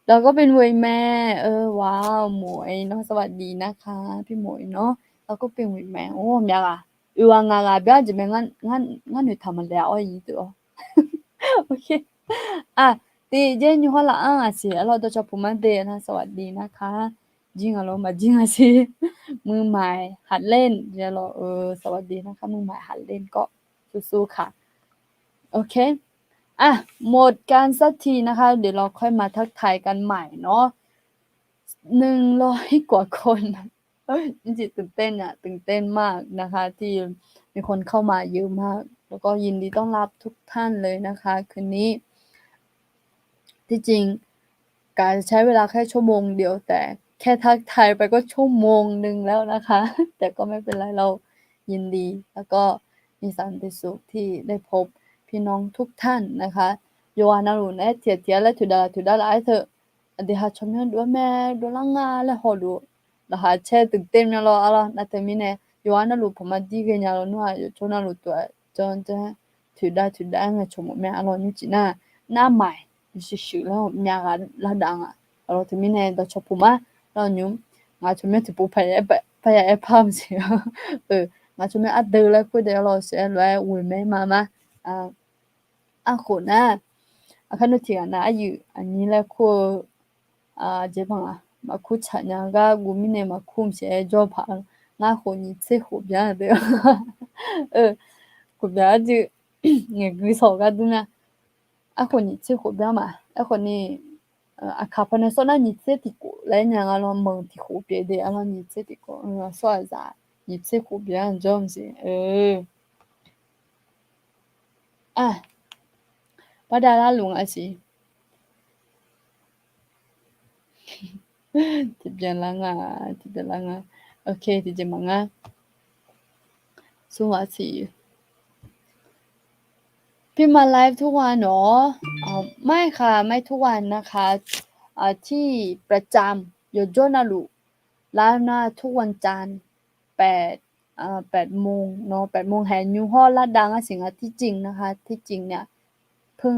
เราก็เป็นเวยแม่ว้าวหมวยเนาะสวัสดีนะคะพี่หมวยเนาะเราก็เป็นเวยแม่โอ้เมียอ่ะ으왕아가 뼈아지면 간ทำมันแล้วอีกตัวโอเคดีเจนอยู่ข้างหลังสิเราจะชอบพูดมาเดนะสวัสดีนะคะจริงเหรอมาจริงสิมือใหม่หัดเล่นเดี๋ยวเราสวัสดีนะคะมือใหม่หัดเล่นก็สู้ๆค่ะโอเคหมดกันสักทีนะคะเดี๋ยวเราค่อยมาทักทายกันใหม่เนาะ100กว่าคนจริงๆตื่นเต้นอะตื่นเต้นมากนะคะที่มีคนเข้ามาเยอะมากแล้วก็ยินดีต้อนรับทุกท่านเลยนะคะคืนนี้ที่จริงกะจะใช้เวลาแค่ชั่วโมงเดียวแต่แค่ทักทายไปก็ชั่วโมงหนึ่งแล้วนะคะแต่ก็ไม่เป็นไรเรายินดีแล้วก็มีสันติสุขที่ได้พบพี่น้องทุกท่านนะคะ 요하나로 네 tiệt là ai thơ để họ chấm nhau đua mẹ đua lăng nga là họ đua là họ chơi từng tên nhau lo ala na tên mình nè Yohana phụ mà đi cái nhà lo nữa cho nó tuổi cho thử đã nghe chồng mẹ alo như chị na mày sự sự là nhà là đàng alo thì mình nè đó cho phụ mà lo nhúng ngã chồng mẹ thì phụ phải phàm gì ngã chồng mẹ ăn được là cuối đều lo sẽ lo ui mẹ mà 아코나 아카노티가나 아유 아니라코 제방아 마코 차냐가 고민에 마콤세 줘봐 나 혼이 제 호비야 돼요 어 고비아지 그서가드나 아코니 제 호비야마 아코니 아카파네 소나니 제티고 레냐가로 멍티고베데 알아니 제티고 소아자 니 제 호비야 좀지 바다라 롱아시 티변랑아 오케이 티제망아 소아시 พี่มาไลฟ์ทุกวันเหรอไม่ค่ะไม่ทุกวันนะคะที่ประจำ요조나루ไลฟ์นะทุกวันจันทร์8โมงเนาะ8โมงแห่ยูฮอดลาดดังอะสิงที่จริงนะคะที่จริงเนี่ยเพิ่ง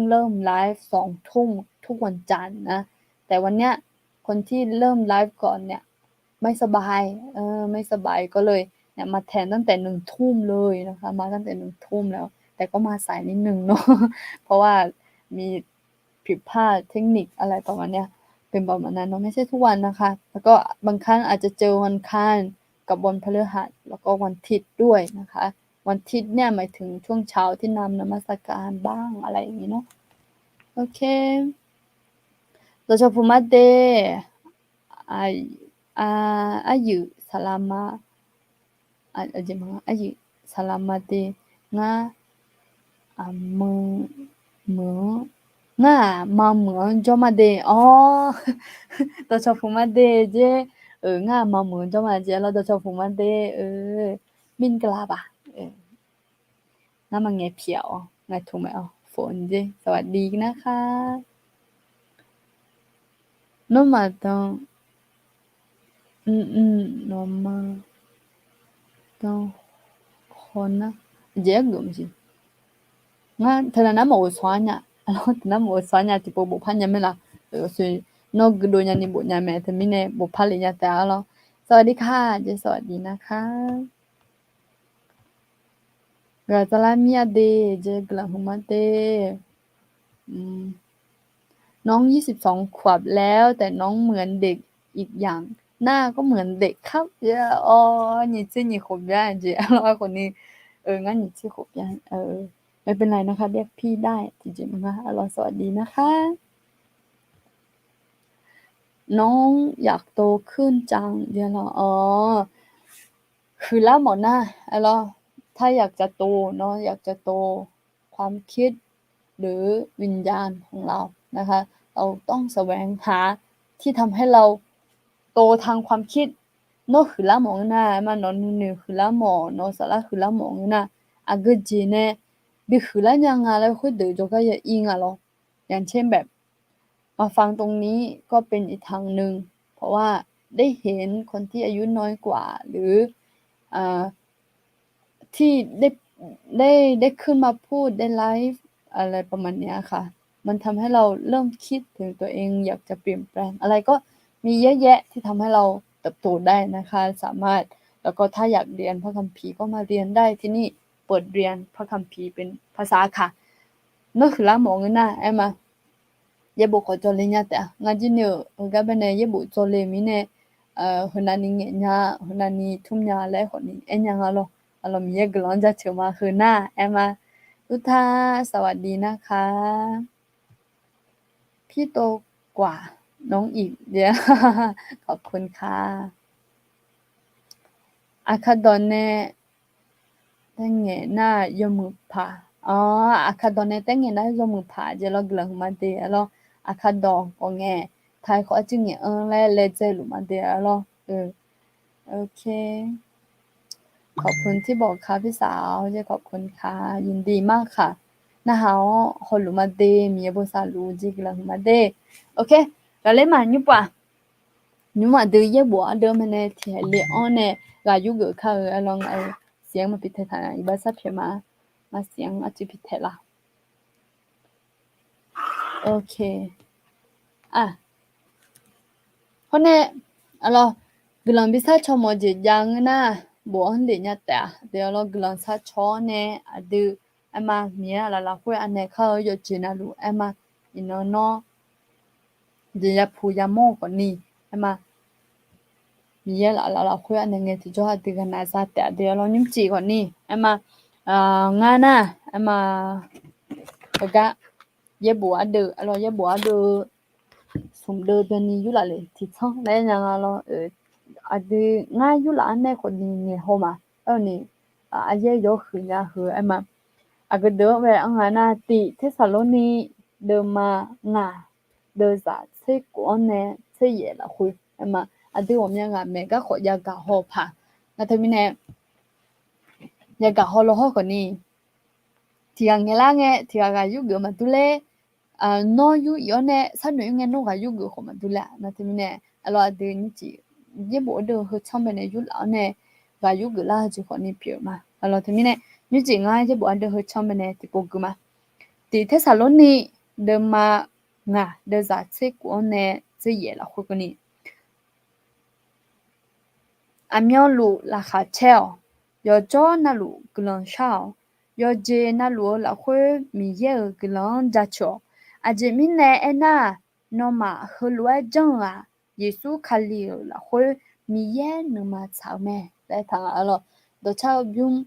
เริ่มไลฟ์2ทุ่มทุกวันจันทร์นะแต่วันเนี้ยคนที่เริ่มไลฟ์ก่อนเนี่ยไม่สบายไม่สบายก็เลยเนี่ยมาแทนตั้งแต่1ทุ่มเลยนะคะมาตั้งแต่1ทุ่มแล้วแต่ก็มาสายนิดนึงเนาะเพราะว่ามีผิดพลาดเทคนิคอะไรประมาณเนี้ยเป็นประมาณนั้นเนาะไม่ใช่ทุกวันนะคะแล้วก็บางครั้งอาจจะเจอวันอังคารกับวันพฤหัสแล้วก็วันอาทิตย์ด้วยนะคะวันอาทิตย์เนี่ยหมายถึงช่วงเช้าที่นมัสการบ้างอะไรอย่างงี้เนาะโอเคDojaphumade ayu salama ajema ayu salamade nga mu mu nga ma mu jomade Dojaphumade je nga ma mu jomade lo Dojaphumade min kla ba น้ำมันไงเพียวไงถูกไหมฝนเจสวัสดีนะคะโนมาต้องโนมาต้องคนนะเจ๊ก็ไม่ใช่งั้นเธอน้ำมันสวรรค์เนี่ยแล้วน้ำมันสวรรค์เนี่ยที่ปุ๊บพันยังไม่ละส่วนนกกระโดดยันนี่บุญยังไม่แต่ไม่เนี่ยบุพันเลยเนี่ยแต่แล้วสวัสดีค่ะเจสวัสดีนะคะGrazalamiade je glahumade น้อง22ขวบแล้วแต่น้องเหมือนเด็กอีกอย่างหน้าก็เหมือนเด็กครับ你自己ขวบย่านจิแล้วคนนี้งั้น你ชื่อขวบย่านไม่เป็นไรนะคะเรียกพี่ได้จริงๆนะคะสวัสดีนะคะน้องอยากโตขึ้นจังเดี๋ยวคือแล้วหมอหน้าถ้าอยากจะโตเนาะอยากจะโตความคิดหรือวิญญาณของเรานะคะเราต้องแสวงหาที่ทำให้เราโตทางความคิดเนาะคือละหมอนะมันนอนนี่คือละหมอเนาะสาระคือละหมอนะอะกจีเนบิคือละยังอะแล้วคือเดจก็อย่าอิงอะหรออย่างเช่นแบบมาฟังตรงนี้ก็เป็นอีกทางนึงเพราะว่าได้เห็นคนที่อายุน้อยกว่าหรือที่ได้ขึ้นมาพูดได้ไลฟ์อะไรประมาณเนี้ยค่ะมันทำให้เราเริ่มคิดถึงตัวเองอยากจะเปลี่ยนแปลงอะไรก็มีเยอะแยะที่ทำให้เราเติบโตได้นะคะสามารถแล้วก็ถ้าอยากเรียนพระคัมภีร์ก็มาเรียนได้ที่นี่เปิดเรียนพระคัมภีร์เป็นภาษาค่ะนั่นคือละหมองนะEmma 예보 거절이냐대 ngajinya gabene yebu zole mine hunani ngenya hunani thumnya le honi enya ngalo alom ye glonja chuma huna Emma ทุกท่าสวัสดีนะคะพี่โตกว่าน้องอีกเดี๋ยวขอบคุณค่ะอาคาดอนเน่แต่งเงน่ายมือผาอาคาดอนเน่แต่งเงน่ายมือผาเจลกลังมาเดแล้วอาคาดอนก็เงไทยเขาจึงเงเลเจลุมาเดแล้วโอเคขอบคุณที่บอกค่ะพี่สาวเจะขอบคุณค่ะยินดีมากค่ะนะคะฮอลลุมาเดมีบ่ซาลูจิกลังมาเดโอเคแล้วเลยมาอยู่ป่ะ你嘛都也บ่เดิมมันเนี่ยที่เลออนเนี่ยก็อยู่ก็เขาลองเสียงมาปิดทางอีบาซะเพียมาเสียงอาจจะปิดละโอเคเพราะเนี่ยกลังบิซาชอมอจิยังนะบ่ฮันเดญะแต่เดี๋ยวเรากลังซาชอเนี่ยดู Emma mía la fue a neca yo china lu Emma y no de ya puya mo con ni Emma mía la fue a nenge thì cho hạt cái này ra tại để lo nhúng chỉ con ni Emma ngana Emma cái ye bùa được lo ye bùa được sống được bên ni du lại thì xong đấy nhà lo ade nga du lại này con ni nghe hôm mà ni ye yo khử nhà khử Emma agado về ang ana ti Thessaloni de ma nga de za se ko ne se ye la hui mà ade wo mya nga me ga kho ya ga ho pha na themi ne ya ga ho lo ho ko ni ti ang la nge ti ga yu ge ma tu le no yu yo ne sa no nge no ga yu ge ho ma tu la na themi ne alo ade ni chi ye bo de ho chang me ne yu la ne ga yu ge la ji ho ni pyo ma alo themi ne như chị ngay chứ bộ anh đưa hơi cho mình nè thì cô cứ mà thì thế sao lúc này đưa mà ngà đưa giá trị của nè chỉ dễ là khối cái này anh nhau lụ là khá treo giờ cho na lụ cái lần sau giờ dễ na lụ là khối mi dễ cái lần giá cho à chị mình nè anh à nó mà hơi lụ chân à Giêsu khali là khối mi dễ nó mà sao mẹ để thằng à lo đồ chao dung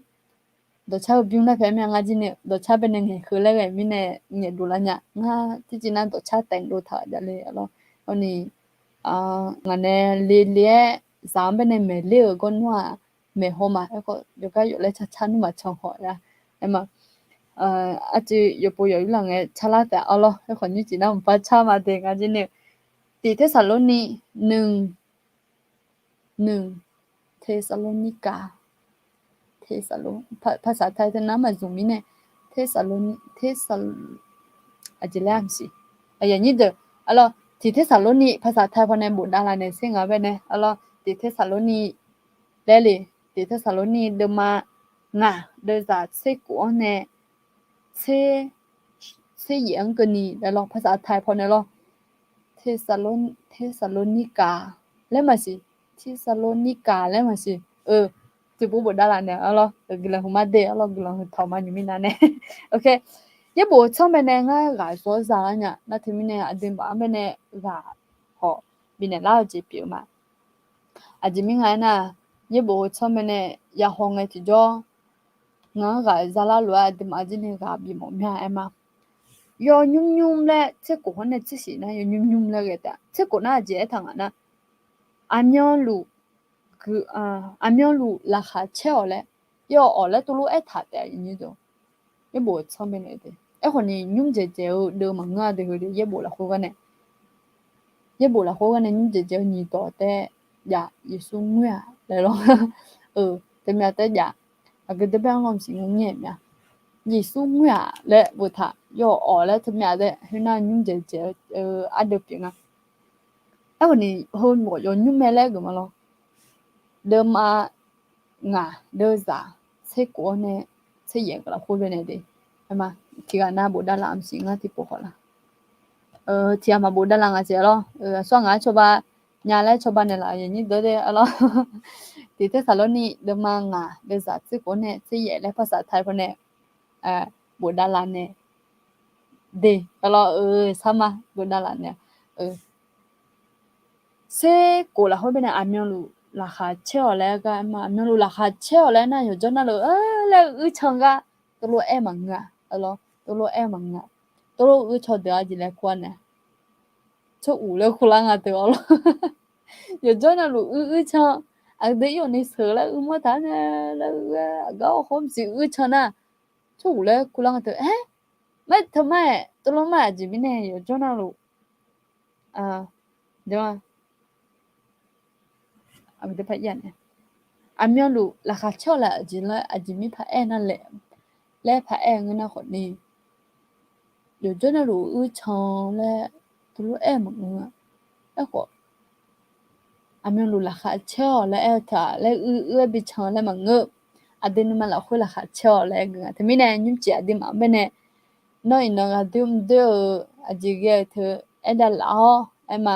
너 차 비용나 배면 가지네 너 차 배는 게 그래가 미네 네 놀라냐 nga 티지나 너차 땡도 타 달래 알아 아니 ngane le zambe ne me le ko nwa me ho ma ko yo ka yo le cha nu ma chong ho ya em a ji yo po yo la nge chala ta alo ko ni ji na pa cha ma de nga ji ne ti the saloni nung Thessalonica ภาษาไทยท่านน้ำมาซุมิเนี่ยเทสาโลอาจจะแล้วสิอย่างนี้เด้ออะไรที่เทสาโลนีภาษาไทยพอในบุตรดาราในเสียงอะไรเนี่ยอะไรที่เทสาโลนีได้เลยที่เทสาโลนีเดมาง่ะเดจากเซกัวเนี่ยเซยังกันนี่แล้วภาษาไทยพอในเราเทสาโลนิกาแล้วมาสิเทสาโลนิกาแล้วมาสิจะพูดบทดาราเนี่ยอะไรกลังหัวมาเดะอะไรกลังทอมาอยู่มินาเนี่ยโอเคยบชอบเป็นไงก็สอนสารเนี่ยนั่นที่มิเนี่ยอดีตบ้านเป็นก็หอบินเนี่ยลาวจีบิวมาอดีตมิไงนะยบชอบเป็นยาหงไงที่จ่องั้นก็จะลาลัวอดีตมาจีเนี่ยก็บิมอมีอะไรมายอยุ่มเลยเจ้าคนเนี่ยที่สินะยอยุ่มเลยก็แต่เจ้าคนน่าจะทางนั้นอันยอลู그 안면루 라카 체올래 요 얼레 또로 에타데 이니도 예뭐 처음에네 돼 에코니 뇽제제오 너 망가데 그리 예보라 호가네 예보라 호가네 뇽제제 니도데 야 예수무야 레로 때문에 야 그때 방금 신경이야 예수무야 레 보타 요 얼레 때문에 해나 뇽제제 아드빙아 에코니 혼뭐 요 뇽메레 그말로 de ma nga de za se ko ne se ye la ko be ne de ama ti ga na bo da la am si nga ti po ho la ti ama bo da la nga je lo so nga cho ba nya le cho ba ne la ye ni de alo ti te sa lo ni de ma nga de za se ko ne se ye le ภาษาไทยพอne bo da la ne de alo sa ma bo da la ne se ko la ho be ne a myon luราคาเช่อแล้วก็มาไม่รู้ราคาเช่อแล้วนะอยู่จนนั่นเลยแล้วชงก็ตัวมังงะตัวมังงะตัวชอเดียวจีเล็กกว่าเนี่ยชอูแล้วคุลังอ่ะตัวอยู่จนนั่นเลยชงเดี๋ยวนี้เสือแล้วมาทานแล้วก็หอมสิชนะชอูแล้วคุลังอ่ะตัวไม่ทำไมตัวไม่จีบินเนี่ยอยู่จนนั่นเลยเดี๋ยวเอาไปพัดยันอันยอลูราคาเช่าละจิละอาจิมีพระนั่นแหละและพระเงินน่ะคนนี้เดี๋ยวจนน่ะรู้ชองและตัวมึงแล้วก็อันยอลูราคาเช่าและถ้าและบิชองและมึงอันเดนมันละคุราคาเช่าและเงินแต่ไม่แน่ยุ่งจีอดีมาไม่แน่น้อยน้องอดีมเดออาจิเกเธอดัลลามา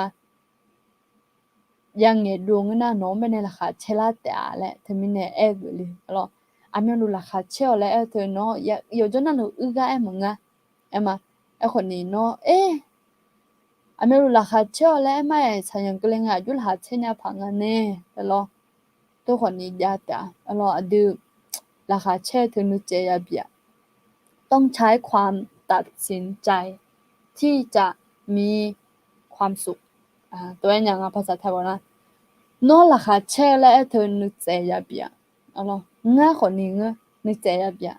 ยังเงดวงน่ะน้องไม่ในราคาเชลาแต่ละทมินเอเกลิalors amen lu la kha che le e to no ya yo jo na lu u ga e mo nga ema e khon ni no amen lu la kha che le e ma e sa yang kle nga ju la che nya pha nga ne lo to khon ni ya ta lo aduราคาแช่ถึงนุเจยาเบียต้องใช้ความตัดสินใจที่จะมีความสุขตัวอย่างภาษาไทยว่านะนอราคาแช่และเธอนุเจยาเบียอะไรง่าคนนี้ง่านุเจยาเบีย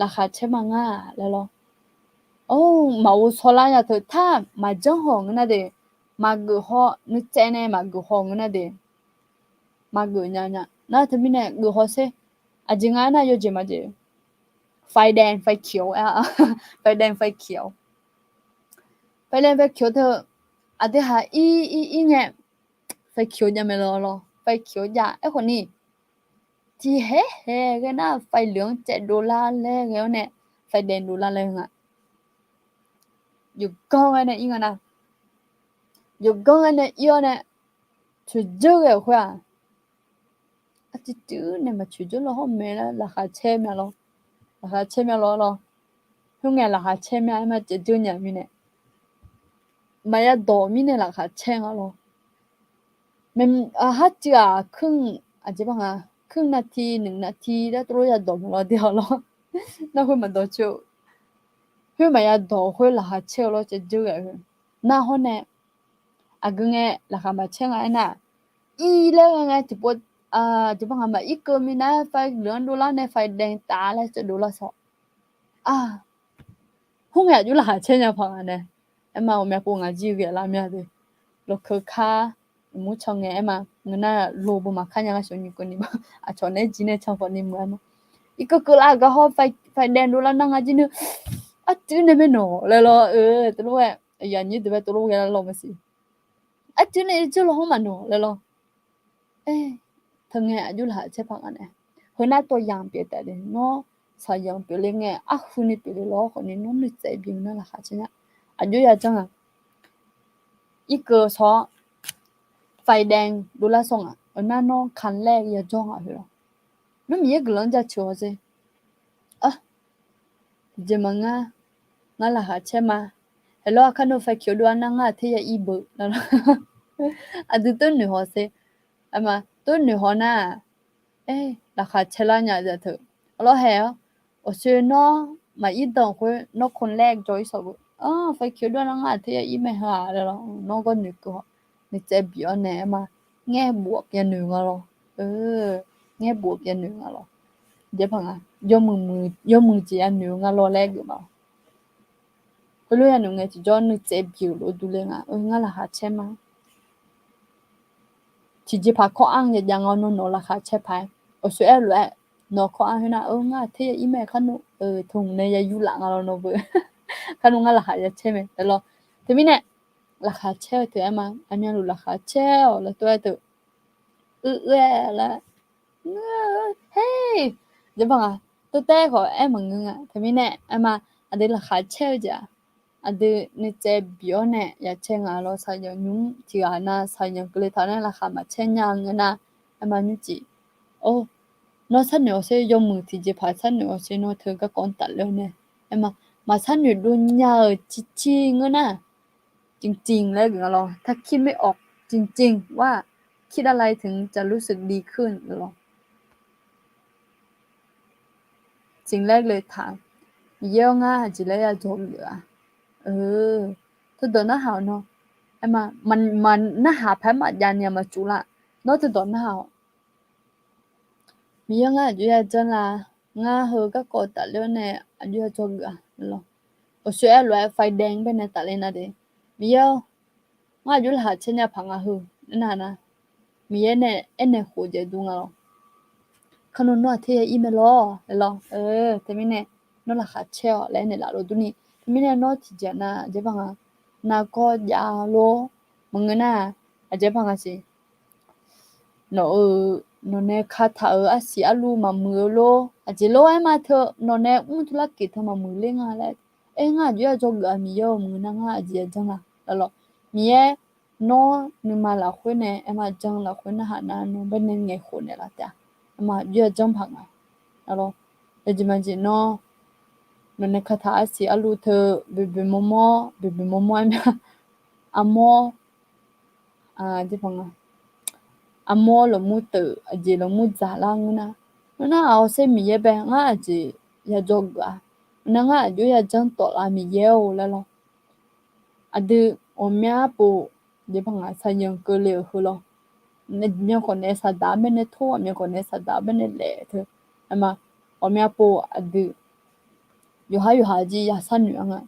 ราคาแช่มาง่าแล้วหรอโอ้มาอุศลายาเธอถ้ามาจังหงนะเดมากุหอนุเจเนมากุหงนะเดมากุญาญาน่าจะมีเนี่ยกุหอเซอาจริงๆนะโยจิมาเจไฟแดงไฟเขียวไฟแดงไฟเขียวไฟแดงไฟเขียวเธออาจจะหาอีเนี่ยไฟเขียวยังไม่รอไฟเขียวอย่าไอ้คนนี้ที่เฮ้กันนะไฟเหลือง$7แล้วเนี่ยไฟแดง$เลยอ่ะอยู่ก้องเนี่ยอีกนะอยู่ก้องเนี่ยอีเนี่ยชุดเจอเหรอคุณอาจจะจื้อเนี่ยมาชุดเจอแล้วห้องแม่แล้วราคาเช่ไหมล่ะราคาเช่ไหมล่ะพวกไงราคาเช่ไหมมาจะจื้อเนี่ยมีเนี่ยมายาดอมีเนี่ยราคาเช่งอ่ะล่ะมันฮัจจะครึ่งอาจจะบ้างครึ่งนาที1 นาทีแล้วตัวจะดอมเราเดียวล่ะ那会蛮多久会มายาดอ会ราคาเช่ล่ะจะจื้อเลยน่าห้องเนี่ยก็ไงราคามาเช่งอ่ะนะอีแล้วไงจะปวดจะบ้างมาอีกก็มีนะไฟเหลือง$เนี่ยไฟแดงตาแล้วจะ$สองห้องอยู่ราคาเช่งยังพังอ่ะเนี่ยมา我们不我记给拉面的lo可卡mu chong e ma ngna lo bo ma khanya ga shoni ko ni ba a chone jine chong ko ni mu ma iko ko la ga ho fai den do la na nga jine a tu ne me no le lo tu lo ya ni de be tu lo ga lo ma si a tu ne ju lo ho ma no le lo thang nge ju la che phang ane ho na to yang pye ta de no sa yang pye le nge a hu ni pye lo ko ni no ni tsai bi na la kha chen a ju ya chang一个从ไฟแดงดูแลส่งนั่นน้องคันแรกอย่าจ้องเหรอนั่นมีกลังจะชัวร์สิจะมังงั้นล่ะฮะใช่ไหมเฮลโลคันโนไฟเขียวด้วยนั่งที่จะอีบุนั่นดูต้นหนึ่งหัวสิมาต้นหนึ่งหัวน่ะล่ะค่ะเชล่าเนี่ยจะเถอะแล้วเฮลโอเชน้อมาอีตองคนน้องคนแรกจอยสบุไฟเขียวด้วยนั่งที่จะอีไม่หาแล้วน้องก็นึกก็นี่จะเบียวเนี่ยมาแง่บวกอย่างหนึ่งอ่ะแง่บวกอย่างหนึ่งอ่ะเดี๋ยวพังย่อมือจีอันหนึ่งอ่ะแรกอยู่มาก็เลยอันหนึ่งไงจีจอนนึกเจ็บอยู่รู้ดูเลยงั้นล่ะค่ะใช่ไหมที่จีพักข้ออ้างอย่างเอาโน่นล่ะค่ะใช่ไหมสวยเลยนอข้ออ้างให้นะงั้นที่อีเมลขนุทงในยูหลังเราโนเบอร์ขนุงั้นล่ะค่ะใช่ไหมแต่เราทีนี้เนี่ยราคาเช่าตัวมาอันนี้รู้ราคาเช่าแล้วตัวตัวแล้วเฮ้ยเดี๋ยวบอกตัวแต่ขอมึงทีนี้เนี่ยมาอันนี้ราคาเช่าจ้ะอันนี้นี่จะบิวเนี่ยอยากเช่งเราใส่ยงที่น่ะใส่ยงกเลยตอนนี้ราคามาเช่งยังนะมานี่จีน้องฉันเนี่ยใช้ยงมือที่จะพาฉันเนี่ยใช้น้องเธอก็ก่อนตัดแล้วเนี่ยมาฉันเนี่ยดูยาวจริงๆนะจริงๆแล้วอย่างเราถ้าคิดไม่ออกจริงๆว่าคิดอะไรถึงจะรู้สึกดีขึ้นหรอสิ่งแรกเลยถามเยี่ยง่าจิเลยจะจบเหลือถ้าโดนหน้าหาวเนาะมันหน้าหาแพ้มายันเนี่ยมาจุละเนาะถ้าโดนหน้าหาวมีง่าอยู่ya chân là nga hơ các cô ta lên nàyอยู่จบเหลือหรอสวยเลยไฟแดงไปในตาเลยนะเด้มีเยอะง่าอยู่ละเช่นเนี่ยพังหึนั่นนะมีเนี่ยเนี่ยโหจะดูงาขนมนวดที่อีเมลหรอแต่ไม่เนี่ยนั่นล่ะค่ะเชี่ยวแล้วเนี่ยล่ะเราดูนี่ไม่เนี่ยนอที่จะน่ะจะพังนาก็ยาโลมึงน่ะจะพังสิเนาะนนเนี่ยคาถาอาศิอาลูมามือโลจะโลมาเถอะนนเนี่ยธุรกิจทำมามือเล่งอะไรง่าอยู่จบเหลือมีเยอะมือนั่งจะจังล่ะแล้วมีน้อนึมาละคนเนี่ยมาจังละคนหานาโนเป็นไงคนเนี่ยล่ะจ้ะมาอยู่จังพัง alors Ejimagino none kata asi alu the bebe momo amo di panga amo lo mu tự aji lo mu za la nguna na ao se mi ye be nga aji ya joga na nga jo ya jang to la mi ye o la lo adu omya po di panga sa yang ko le hu lo ne myo ko ne sa da me ne tho myo ko ne sa da me ne le the ama omya po adu yo ha ji ya san yu nga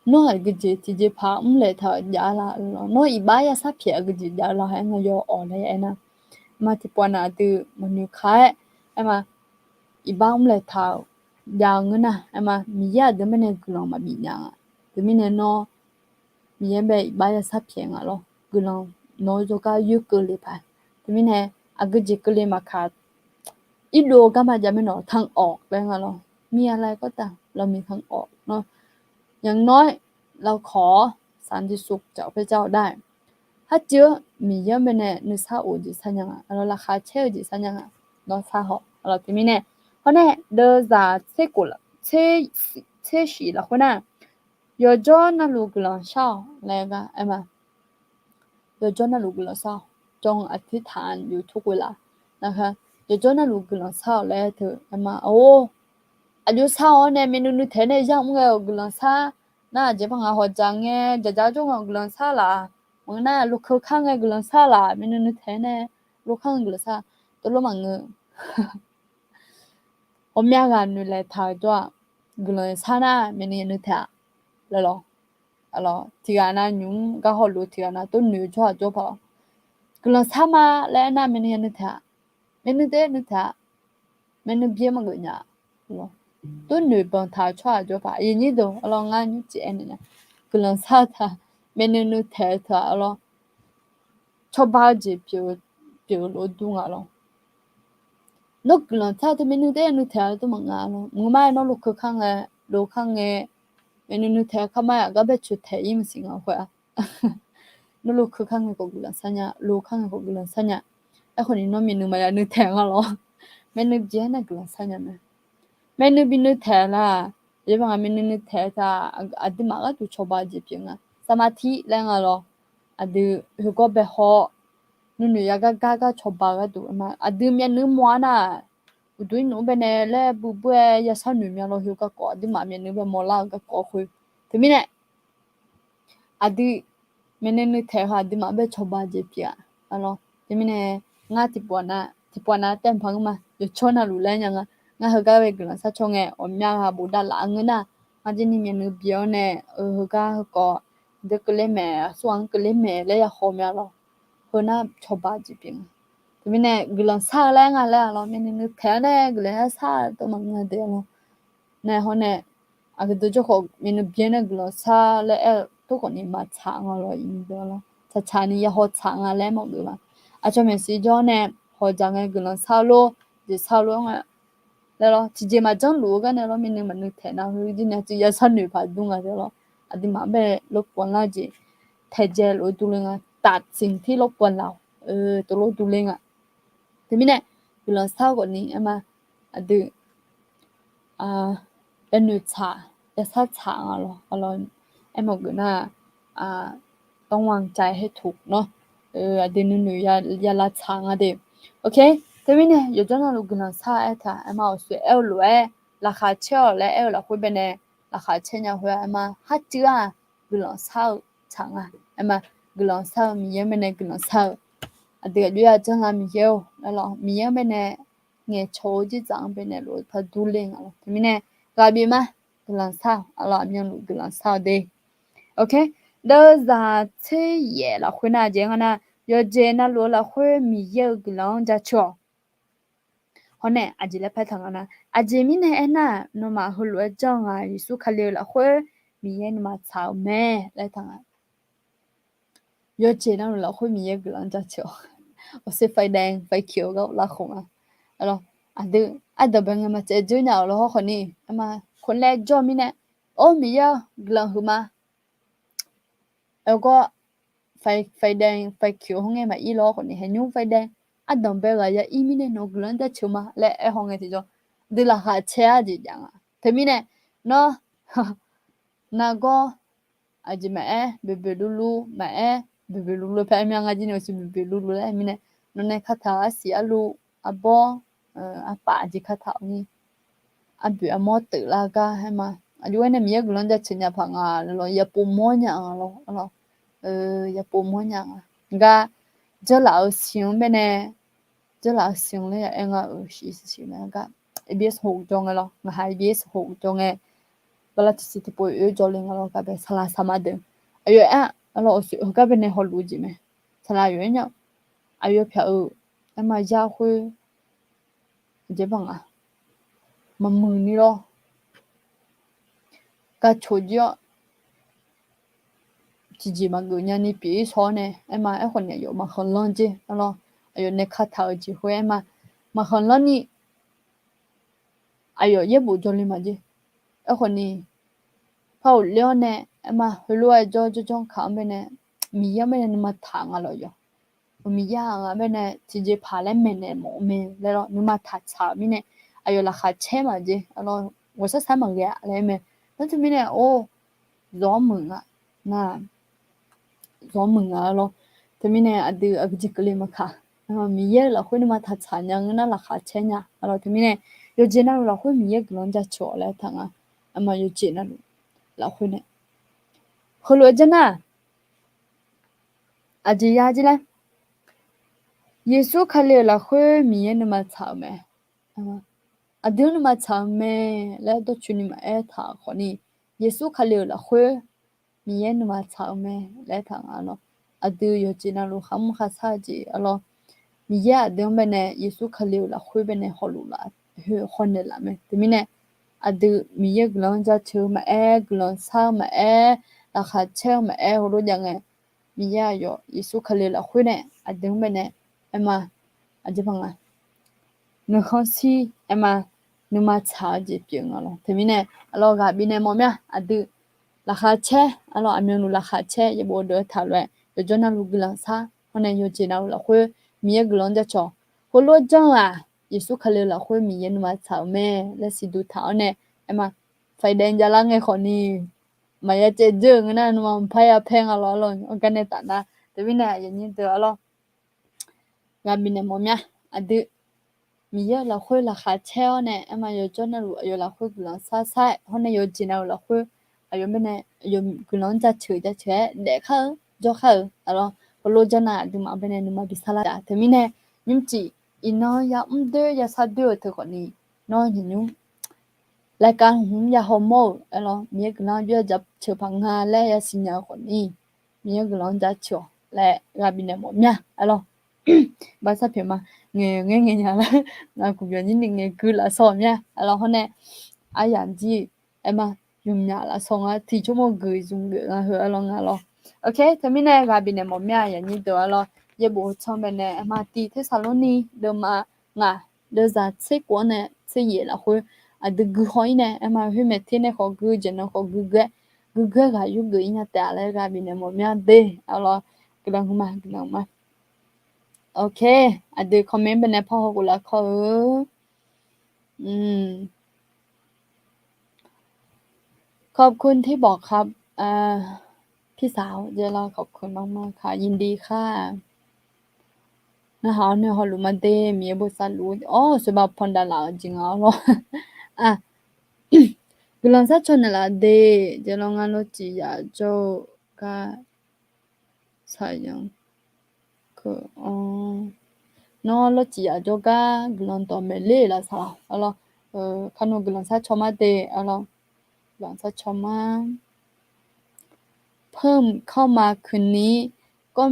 no ha ge je ti je pha le tha ya la no I ba ya sa phye ge ji ya la ha nga yo o le na ma ti po na adu mo nu kha ama I ba le tha ya nga na ama mi ya de me ne glo ma bi nya de mi ne no mi ye be ba ya sa phye nga lo glo no jo ka yu ko le pa de mi ne a ge ji ko le ma kha I lo ka ma ja me no thang ok le nga loมีอะไรก็ตามเรามีทางออกเนาะอย่างน้อยเราขอสันติสุขจากพระเจ้าได้ถ้าเจอมีเยอะไปเนี่ยนึกซาอูจิสัญญาเราราคาเช่จิสัญญาเนาะซาหอเราที่มีเนี่ยเพราะเนี่ยเดอซาเช่กุละเช่สีละคนน่ะ有着那路个人少来个哎嘛有着那路个人少จงอธิษฐานอยู่ทุกเวลานะคะ有着那路个人少来เถอะ哎嘛โอ้อายุเศร้าเนี่ยเมนูนึกเทเนี่ยยังมึงเอากลังซาน่าจะพังอาหัวจังเงี้ยจะจงเอากลังซาล่ะมึงน่าลูกเขาข้างไงกลังซาล่ะเมนูนึกเทเนี่ยลูกข้างกลังซาตัวลูกมังเงอผมอยากกันนี่แหละถ่ายตัวกลังซาน่ะเมนูนึกเทแล้วหรอที่กันนะยุ่งก็ฮอลลูที่กันนะตัวนึกชัวร์พอกลังซามาแล้วน่ะเมนูนึกเทเมนูเบี้ยมันก็เนี่ยหรอตัวหนูบางท่าชัวร์จะพาอย่างนี้ดูเรางานยุ่งเจนเนี่ยกลังซาท่าเมนูนึกเทท่าเราชอบบ้าจีเปียวโลดุงอ่ะเรานกกลังซาที่เมนูเทตัวมังงาเรามึงไม่นกลูกข้างเมนูนึกเทข้ามาก็แบบชุดเทยิ่งสิ่งเอาหัวนกลูกข้างก็กลังซาเนี่ยลูกข้างก็กลังซาเนี่ยไอ้คนนี้น้องเมนูมาอย่างนึกเทอ่ะเราเมนูเจนน่ะกลังซาเนี่ยเมนูบินึกเทล่ะเดี๋ยวบางเมนูนึกเทท่าอันที่มาก็ตัวชอบบ้าจีเปียงอ่ะสมาธิแรงอ่ะเราอันที่หัวก็แบบฮอนู่นอยากก็ชอบบ้าก็ตัวมาอันที่มีนึกมัวน่ะอุดหนุนเป็นเล่บุบยาสานุมีเราหัวก็กอดที่มามีนึกเป็นมัวล่าก็กอคุยทีนี้เนี่ยอันที่เมนูนึกเทค่ะที่มาแบบชอบบ้าจีเปียอ่ะเราทีนี้เนี่ยงาที่ปวดนะเต็มพังมาอยู่ชนน่ะรู้แล้วยังไงงาเฮก็ไปกลังซะชงอมยาหาบูดาละงนะมาจินี่เมนูเบียวเนี่ยเฮก็ก็เด็กเลยแม่สว่างก็เลยแม่เลยอย่าโหมยาเราเฮน่ะชอบบ้าจิปิงทีนี้เนี่ยกลังซาแล้วงาแล้วเราเมนูแท้เนี่ยกลังซาตัวมันเงเดียวเนี่ยฮอเนี่ยอะก็ตัวเขาเมนูเบียวเนี่ยกลังซาแล้วตัวคนนี้มาช้างเราอินเดียเราช้านี่อย่าฮอช้างแล้วมั้งดูว่าอาจจะเป็นสิจอเนี่ยฮอจังกลังซาโลจะซาโลอ่ะแล้วที่จะมาจังรู้กันแล้วมีนึงมันนึกแทนนะคือที่เนี่ยจะยาสันนิพาดุงกันแล้วอันที่มาแบบลบกวนละจีแทเจลดูเลยอ่ะตัดสิ่งที่ลบกวนเราตัวลบดูเลยอ่ะทีนี้เนี่ยคือเราเศร้ากว่านี้มาอันที่เป็นหนุ่มชาจะซาชาเราบอกกันนะต้องวางใจให้ถูกเนาะอันที่หนุ่มอย่าละชาอ่ะเด็กโอเคแต่วันนี้อยู่จังเรากำลังซาท่ามาเอาสวยรวยราคาเช่าและเราคุยเป็นราคาเช่นยังหัวมาฮัจจื้อกำลังซาช่างมากำลังซามีเยอะเป็นกำลังซาอันเดียวอยู่จังมีเยอะแล้วมีเยอะเป็นเงี้ยโชว์จีจังเป็นรู้พอดูเล่งอะไรทีนี้กลายเป็นมากำลังซาเรามีอย่างรู้กำลังซาเดโอเคเดี๋ยวจะเชี่ยเราคุยน่าจะงั้นนะ有些那罗了会米有个人家吃，好呢，阿姐来拍汤啊，阿姐米呢那，那么后来讲啊，耶稣开了会米那么草莓来汤啊，有些那罗了会米有个人家吃，我是ไฟแดงไฟเขียวก็ละคงอ่ะแล้วอันเดิมเป็นไงมาเจอจุดเนี่ยเราคนนี้มาคนแรกจอมิเนี่ยโอ้มีเยอะกลังหัวมาแล้วก็ไฟแดงไฟเขียวห้องไงมาอีล้อคนนี้เห็นยุ่งไฟแดง อะดอมเบกะยะอีมิเนโนกลันจะชมาและไอฮองเงติจอดิละหาเชอะจิจังอะทมิเนเนาะนาโกอาจิแมเบเบลูลูแมเบเบลูลูเพมียงอะจิโนสิเบเบลูลูและมิเนโนเนคาทาสิอะลูอะบออะปาจิคาทานี่อะเบอะมอตึลากาเฮมาอะยูเอเนมียกลันจะชญะพังอะลอยะปูมอญะอะลอยะปูมอญะกะจะลาวซิงเบเนจะลาวซิงเลยเองอะชิซิเนกะEBS ဟိုကြုံငလောငါ EBS ဟိုကြုံငယ်ဘလတ်စီတပွေကြလငလောကပဲဆလာဆမဒအယအလောအကပဲနေဟောလူကြီးမဲဆလာရွညအယဖြာအမရခွေဂျပန်ကမမူနီရောကချိုကြကြီးမကူညာနေပြေစောနေအမအခုနေရောမခလွန်ကြီးအလောအယနေခတ်ထားကြီးခွေမခလွန်နီအယရဘူကြလိမကြီးအခုနေဖောက်လျောနဲ့အမလွယ်ကြောကြောခမ်းပဲနဲ့မီရမဲနမထာငါလို့ရောမီရငါပဲနဲ့ជីជីဖာလဲမဲနဲ့မောမဲလဲတော့နမထာချာမီနဲ့အယောလာခချဲမှာကြီးအလောဝဆဆမ်းမရလဲမဲတော့မီနဲ့အိုးဇောမငါနာဇောမငါလောတမီနဲ့အဒီအကြီးကလေးမခါမီရလာခွနမထာချာညာငနာလာခချဲညာအလောတမီနဲ့ယောဂျေနာလာခွမီရကလွန်ကြချောလဲထငါအမယောဂျေနာလာခွနဲ့ခလိုဂျနာအဂျီယာဂျီလားယေဆုခလေလာခွေမီယနမချောမဲအဒုနမချောမဲလဲတော့ချူနီမအဲထာခေါနီယေဆုခလေလာခွေမီယနမချောမဲလဲထာငါနော်အဒုယောချီနာလိုခမ်ခဆာဂျီအလောမီယအဒုံဘနဲ့ယေဆုခလေလာခွေဘနဲ့ဟောလူလာဟေခွန်နေလာမဲဒီမီနဲ့အဒုမီယဂလွန်ကြချူမအဲဂလွန်ဆာမအဲလာခချဲမအဲဟိုလိုကြငယ်မီယယောယေဆုခလေလာခွေနဲ့အဒုံဘနဲ့အမအဂျပန်ကနခေါစီအမနမချာကြပြုံလောတမီနဲ့အလောကဘီနေမောမြအဒုလာခချဲအလောအမျိုးလူလာခချဲရဘောဒထားလွဲရကြနာလူကလာစာဟနေယချေနာလာခွေမီယဂလွန်ကြချောဟိုလိုကြောင့်လားယေဆုခလေလာခွေမီယနမချာမဲလက်စီဒူထောင်းနဲ့အမဖိုင်ဒန်ကြလာငယ်ခေါနီမယကျကျငနာနမဖိုင်အဖဲငါလောလောကနေတနာတမီနဲ့ယညင်းတော်လောငါဘီနေမောမြအဒုမီရလာခွေလာခချဲနဲ့အမယောချနလူအယောလာခွေကလဆာဆိုင်ဟောနေယောဂျီနာလာခွေအယောမနဲ့အယောကလန်ချချွေချဲတဲ့ခါဂျောခါအလောဘလိုဂျနာဒီမဘနဲ့နမဘီဆလာတမီနဲ့ညင်ချီအနောယအမ်ဒေယဆာဒေတခနီနော်ညညလာကန်ဟွန်ယဟမောအလောမြေကလန်ပြောဂျပ်ချပငါလဲယစညာခနီမြေကလန်ချချောလဲဂါဘီနေမောမြအလောဘာသာပြမငယ်ညာလာငါကူပြောညင်းငယ်ကူလာဆောမြအလောဟနဲ့အယန်ကြီးအမယုံညာလာဆောငါတီချုံမဂွေဇုံငါဟအလောငါလောโอเคသမီးနဲ့ကဘီနေမောမြယညင်းတော်အလောရေဘောချောင်းပဲနဲ့အမတီသဆာလိုနီဒမငါဒဇာစိကွန်နဲ့စိရလာခွအဒဂူခိုင်းနဲ့အမဟိမဲ့တင်းနဲ့ခေါ်ဂူဂျနခေါ်ဂူကယူဂိညာတာလဲကဘီနေမောမြဒေအလောကလန်မโอเคอะดูคอมเมนต์เป็นในพ่อกูละเขาอืมขอบคุณที่บอกครับพี่สาวเดี๋ยวเราขอบคุณมากๆค่ะยินดีค่ะนะคะเนี่ยฮอลุมาเดมีบทสรุปอ๋อสำหรับพอนดาลาจริงๆแล้วอ่ะกลังซะชนละเดเดี๋ยวเรางานเราจีอย่าโจก็ใช่ยังก็อ๋อနော်လချီအကြောကဂလန်တော်မဲလေလာစားအလောခနုဂလန်စားချမတဲ့အလောဂလန်စားချမเพิ่มเข้ามาคืนนี้ก็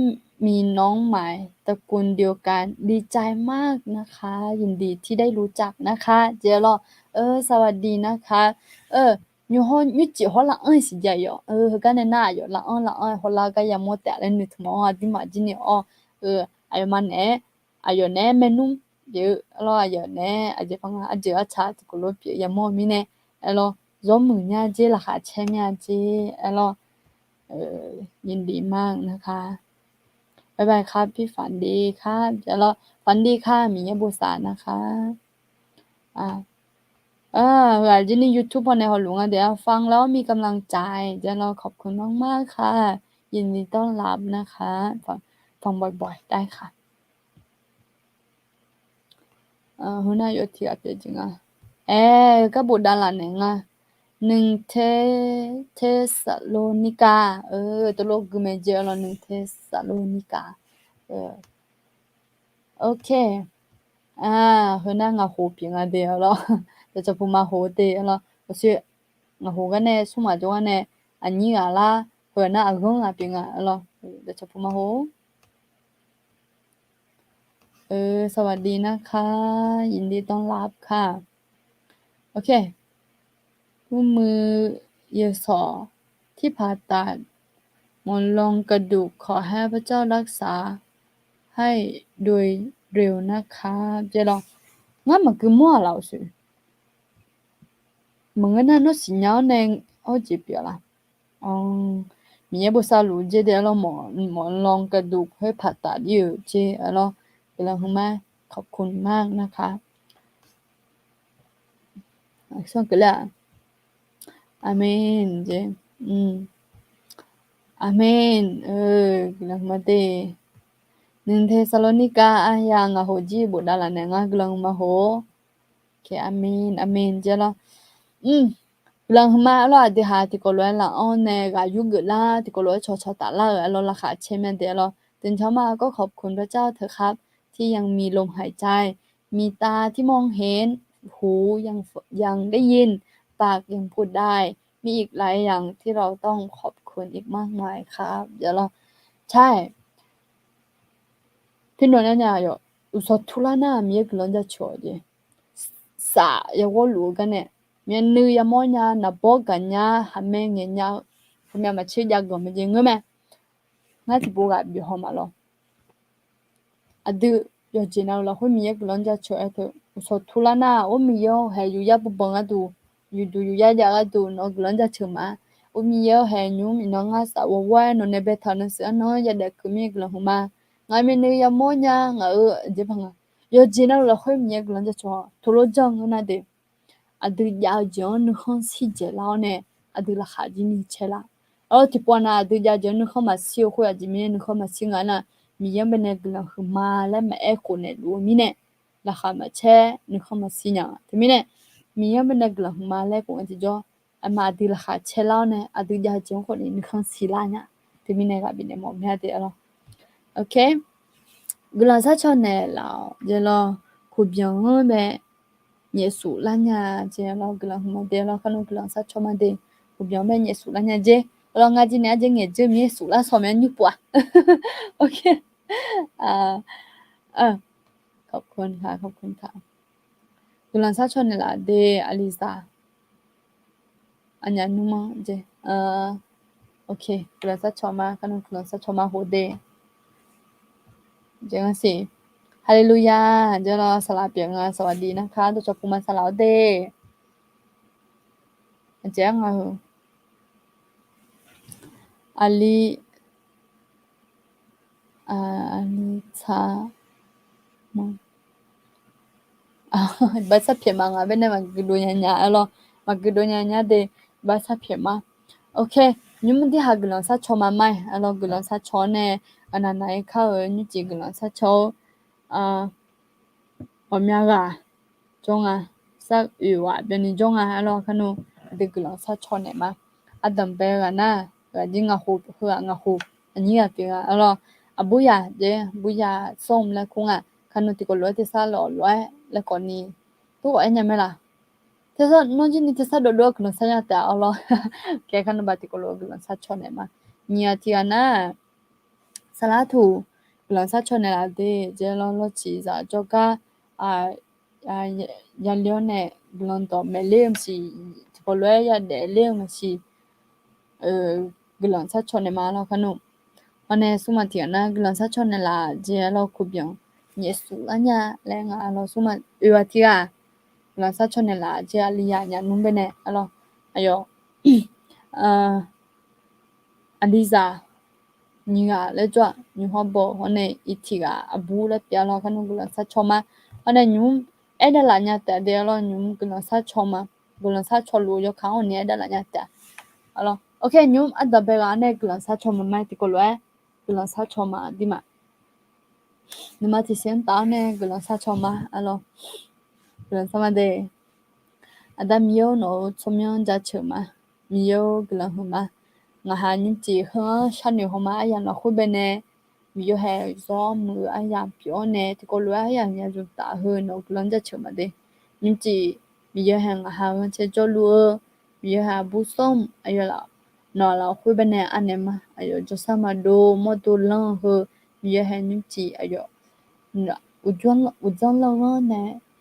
มีน้องใหม่ตระกูลเดียวกันดีใจมากนะคะยินดีที่ได้รู้จักนะคะเจรอสวัสดีนะคะยูฮอนยูจิฮอละสิใหญ่ยอกันน่ะยอละฮอละก็ยังมอแต่ละนึกมอดิมาจินี่ไอ้มันเนအယောနဲမနုဒီအလောအယောနဲအဂျပန်အဂျအချာတကလို့ပြရမောမီနဲအလောဇောမညာဂျေလာခချဲမြဂျေအလောยินดีมากนะคะ บ๊ายบายครับพี่ฝันดีครับเดี๋ยวเราฝันดีค่ะหมีบุษานะคะอ่าที่นี่ยูทูบพอในหอหลวงเดี๋ยวฟังแล้วมีกำลังใจเดี๋ยวเราขอบคุณมากๆค่ะยินดีต้อนรับนะคะฟังบ่อยๆได้ค่ะหัวหน้าโยธีอาเปียจริงอ่ะก็บุดาลาเนี่ยง1เทสโลนิกาตัวโลกเมเจอร์แล้ว1เทสโลนิกาโอเคหัวหน้างาโหเปียงอ่ะเดี๋ยวเราจะพูดมาโหเดี๋ยวเราก็ชื่องาโหกันเนี่ยสมัยจงเนี่ยอันนี้อ่ะล่ะหัวหน้าอ่ะงงอ่ะเปียงอ่ะเราจะพูดมาโหสวัสดีนะคะยินดีต้อนรับค่ะโอเคผู้มือเยสอที่ผ่าตัดหมอนรองกระดูกขอให้พระเจ้ารักษาให้โดยเร็วนะคะเจลองงั้นมันคือมั่วเราสิมึงก็น่าโน้ตสิญญาณเนี่ยเอาจีบเปียละอ๋อมีเยบุษาลูเจเดี๋ยวเราหมอนรองกระดูกให้ผ่าตัดอยู่เจแล้วเวลาคุณแม่ขอบคุณมากนะคะส่วนกันแล้วอาเมนเจอาเมนกลังมาเต1เทสาโลนิกาอะยังอะโหจีบุดาลาเนงะกลังมาโหเคอาเมนอาเมนเจละกลังมาแล้วอะติหาติก็เลยละอ้อเนกายุกละติก็เลยชอตาละแล้วราคาเชมเดลตื่นเช้ามาก็ขอบคุณพระเจ้าเถอะครับที่ยังมีลมหายใจมีตาที่มองเห็นหูยังได้ยินปากยังพูดได้มีอีกหลายอย่างที่เราต้องขอบคุณอีกมากมายครับเดี๋ยวเราใช่พี่นนท์เนี่ยอยู่อุศทุลานามีกลันจะชอดีสาอย่าว่ารู้กันเนี่ยมีนือยามอนยานับบอกกันยาหาแม่งยาคุณแม่มาเชื่อยากก็ไม่จริงไหมงั้นที่บอกกับพี่หอมมาแล้วอะดูยอจีน่าเราคุยมีกลันจะชอเอออุศทุลานาโอมีเยอะให้อยู่ยาบุบังอะดูอยู่ยาอะดูนกลันจะชอมาโอมีเยอะให้ยูมีน้องอาสาวว่านนเบทานันเสียน้อยยาเด็กมีกลันหัวมางั้นมีนือยามอนยางั้นเจ็บงยอจีน่าเราคุยมีกลันจะชอทุลจังนะเดအဒူယာဂျွန်နခွန်စီဂျလောင်းနဲ့အဒူလာခါဂျီနီချဲလာအော်တီပေါ်နာအဒူယာဂျွန်နခွန်မစီယိုခွေဂျီမီနခွန်မစီငါနာမီယမ်ဘနေဂလခမာလဲမအဲခုနဲ့လူမီနဲ့လာခါမချဲနခွန်မစီညာတမီနဲ့မီယမ်ဘနေဂလခမာလဲကိုအန်တီဂျောအမအဒူလာခါချဲလောင်းနဲ့အဒူယာဂျွန်ခွန်နခွန်စီလာညာတမီနဲ့ကဘီနေမောမြတ်တယ်အော်โอเคဂလာစာချောနဲ့လာဂျေလောခုပြောင်းမဲ့耶稣拉냐 제 lo gla huma de lo khanu gla sa choma de ku byo me yesu la nya je lo nga ji ne je nge je mi yesu la so me nyu pwa okay อ่าขอบคุณค่ะขอบคุณค่ะกุลันซาชอนละเดอลิซาอันยานุมาเจโอเคกุลันซาชอมาคันกุลันซาชอมาโฮเดเจงสิฮาเลลูยาเจรอสลาเปียงสวัสดีนะคะตัวจปุมาสลาวเดเจงอาลีอาลีชามา basa phema nga bene magdunya nya alo magdunya nya de basa phema okay nyum di haglan sa choma mai alo glan sa chone ananai kha nyu ji glan sa cho a omya ga jonga sa yu wa bene jonga alo khanu de glan sa chone ma adam be ga na ga jinga hu hu nga hu ani ga pe ga alo abuya je buya som la kunga khanu ti ko lo ti sa lo lo la ko ni tu ai nya me la thế sao nó chỉ như thế sao được nó sao nhạt à lo cái khăn bà thì có lo cái sao cho này mà nhà thì anh salatu cái sao cho này là để giờ lo chỉ ra cho cả à à nhà liêu này lần đó mẹ liêu gì có lo ya để liêu mà gì cái sao cho này mà lo khăn nụ anh ấy số mà thì anh cái sao cho này là giờ lo cũng biết nhẹ số anh nha lên à lo số mà thì à la sa chone la je aliya nya numbe ne ayo aliza 니가 레줘 니화보 호네 이티가 아부라 뼈라 가는 걸 사초마 호네 님 에달라냐 때데로 님 그런 사초마 그런 사초로 요 가오니 에달라냐 때 알로 오케이 님 아다베가 안에 그런 사초마 마이티 걸로에 그런 사초마 디마 니마티 센 다네 그런 사초마 알로 그런 사마데 아담요 노 소면 자체마 미요 그런 huma nga ha những chị hơn sao nhiều hôm ai là khu bên nè ví dụ hè gió mưa ai làm kiểu nè thì có lúc ai làm nhà dùng tạ hơn nó lớn ra chợ mà đi những chị ví dụ hè nga ha hơn sẽ cho lúa ví dụ hè bút sông ai là nó là khu bên nè anh em mà ai cho sao mà đồ mua đồ lớn hơn ví dụ hè những chị ai 우전 lâu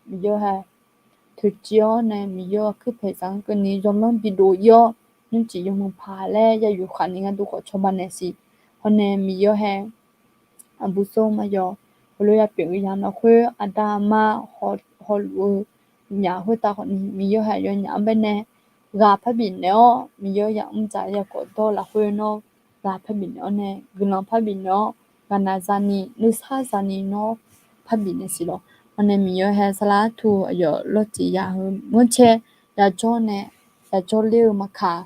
ví dụ hè thực chiếu nè ví dụ cứ phải rằng cái này trong lòng bị đồ yo nhưng chỉ dùng một phá lẽ ya yu khả năng du khó cho bạn này xí hôm nay mi yo hè anh bút sông mà yo hồi ya biểu ya nó khuya anh ta mà họ nhà hồi ta còn mi yo hè yo nhà bên này gà phải bị néo mi yo ya trái ya có to là khuya nó gà phải bị néo nè gừng phải bị néo gà na zani nước sa zani nó phải bị nè xí lo hôm nay mi yo hè sala thu yo lo chỉ ya muốn chơi ya cho nè ya cho liu mà khá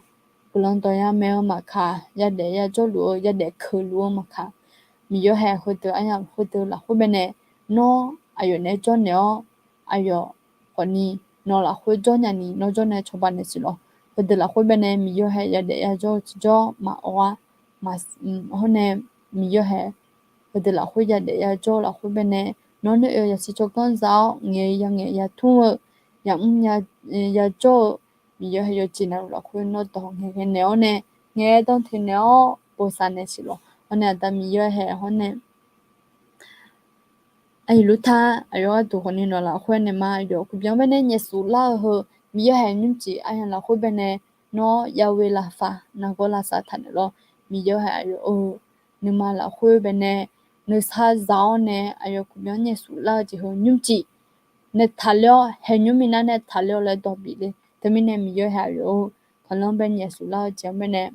Bulan toya meo maka ya de ya jo luo ya de ke luo maka mi yo ha hu de aya hu de la hu bene no ayo ne jo ne o ayo koni no la hu jo nya ni no jo ne cho ba ne si lo hu de la hu bene mi yo ha ya de ya jo ma o ma ho ne mi yo ha hu de la hu ya de ya jo la hu bene no ne ya si cho con zao nge ya thu ya jo mi yo he yo china lo khu no to nge neo ne nge don the neo po sa ne si lo one da mi yo he hone ai lu tha ayo to hone no la khu ne ma yo ku byang ne nye su la ho mi yo he nyum chi ai la khu be ne no ya we la fa na go la sa tha ne lo mi yo he ayo o ni ma la khu be ne ne sa zao ne ayo ku byang nye su la ji ho nyum chi ne thalyo he nyum mina ne thalyo le do bi le temine mi yo ha yo khalong ben yesu la jamene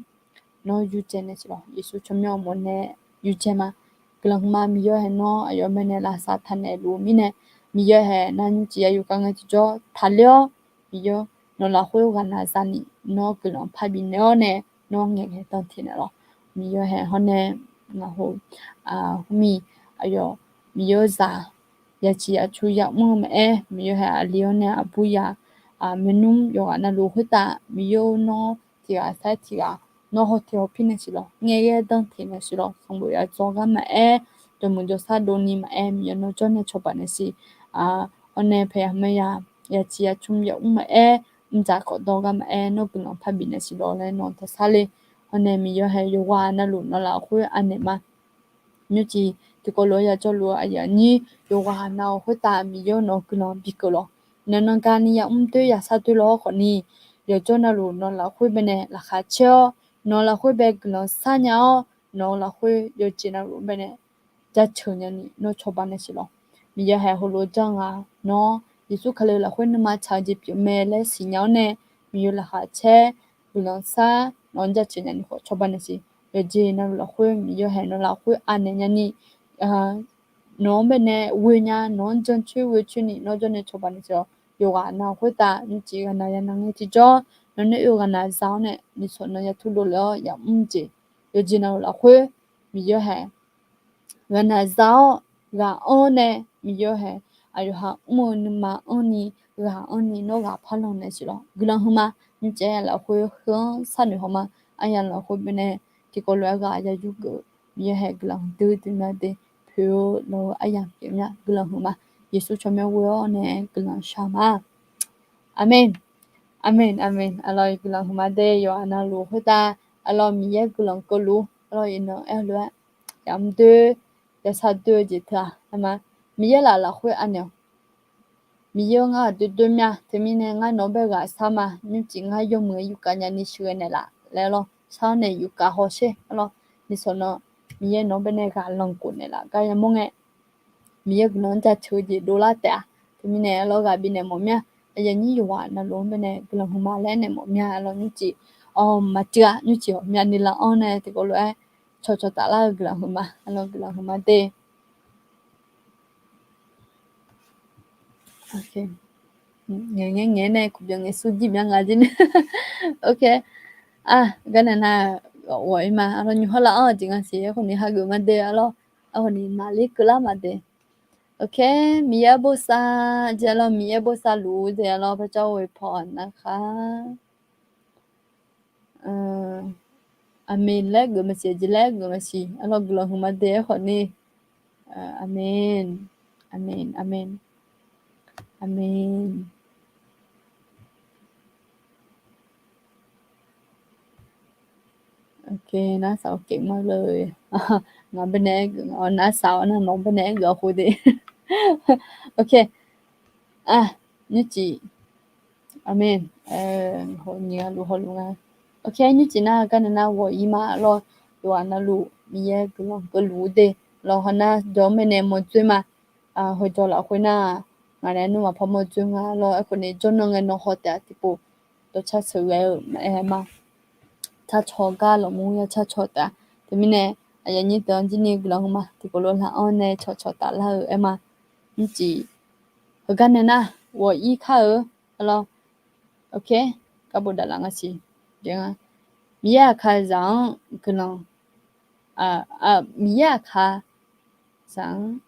no yu chene silo yesu chomyo mo ne yu chema klang ma mi yo he no ayo mene la sa thane lu mine mi yo he na nyu chi ayu ka nga chi jo thalyo mi yo no la hwe ga na sa ni no klang pha bi no ne no nge he ton thine lo mi yo he hone nga ho mi ayo mi yo za ya chi a chu ya mo me mi yo ha lion ne abu ya menum yo ana lu hita mi yo no ti a sa ti a no ho ti o pine si lo nge ye dang ti ne si lo song bo ya zo ga ma to mo jo sa do ni ma mi yo no cho ne cho pa ne si one phe me ya chi a chum ya ma mja ko do ga ma no bu no pha bi ne si lo le no ta sa le one mi yo he yo wa na lu no la khu ane ma như chị thì có lối cho lúa à giờ như yoga nào hơi ta mi yo nó cứ nó bị cơ lo nên nó cái này tôi ya sao tôi lo còn ni giờ cho nó luôn nó là khui bên này là khá chill nó là khui bên nó xa nhau nó là khui giờ chỉ nó luôn bên này giá chờ nhau ni nó cho bạn này xí lo mi giờ hay hồ lô chẳng nó Yesu khale là khui nó mà chào dịp biểu mẹ lấy xí nhau nè mi yo là khá chill nó xa nó giá chờ nhau ni cho bạn này xí giờ chỉ nó là khui mi yo hay nó là khui anh này ni nó bên này quê nhà nó chân chơi quê chơi ni nó cho nên cho bạn cho yoga nào khui ta như chỉ cái này năng thì cho nó nếu yoga nào giáo này ni số nó ya thu đồ lo ya chỉ giờ chỉ nào là khui mi yo hay gần là giáo gà on này mi yo hay ayo ha mun ma oni gà oni nó gà phá lòng này chỉ lo glang huma như chỉ là khui hướng san được huma anh là khui bên này thì có loại gà ya yu go mi yo hay glang từ từ na de phiêu lo ayam kiểu nhá glang huma Yesu cho mẹ wo nè glang shama amen amen amen alo glang huma de yo ana lu hota alo mi ye glang ko lu alo ino elo yam de ya sa de ji ta ama mi ye la khui anyo mi yo nga de mya te mi ne nga no be ga sa ma ni ji nga yo mu yu ka nya ni shwe ne la le lo sa ne yu ka ho she alo ni so no mi ye no be ne ga long ko ne la ga ya mo nge mi ye gnon ta chu ji do la ta te mi ne lo ga bi ne mo mya ya ni yu wa na lo be ne glo ma le ne mo mya lo ni ji ma tia ni ji mya ni la on ne te ko lo cho ta la gla huma alo gla huma de okay nghe này cũng giống nghe suji miang ngajin okay gana na woi ma alo nyu hala jinga si ko ni ha gu ma de alo ni mali kula ma de okay มียบุษาเจเรามียบุษารู้เจเราพระเจ้าอวยพรนะคะอาเมนและกุมสีจิและกุมสีอัลลอฮ์กลัวหุมาเดะคนนี้อาเมนอาเมนอาเมนอาเมนโอเคน้าสาวเก่งมากเลยงานเป็นแน่น้าสาวน้องเป็นแน่เกือบคุยดีโอเคนี่จีอาเมน好你啊如何如何 OK 你今那干那我姨妈咯多那路米也个咯个路的然后那就没那么追嘛会做了会那俺那努嘛泡沫追嘛然后你就能个弄好的地步都吃吃个嘛他炒个了木要吃炒的对面呢哎呀你等今年个了嘛地步了安呢炒的了嘛你记和干那我依靠了 OK 个不得啷个是这样米亚卡让可能米亚卡让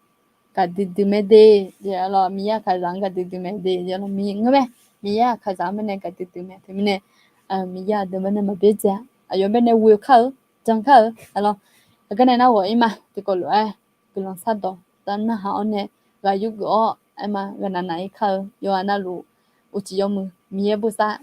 个弟没得，然后米亚卡让个弟没得，然后米亚卡让没那个弟没，对不对？米亚的没那么别家，有没那胃口，张口，然后个那我嘛，这个来，可能啥多，但那好呢，个有个嘛，个那一口，有那路，我只有米也不啥。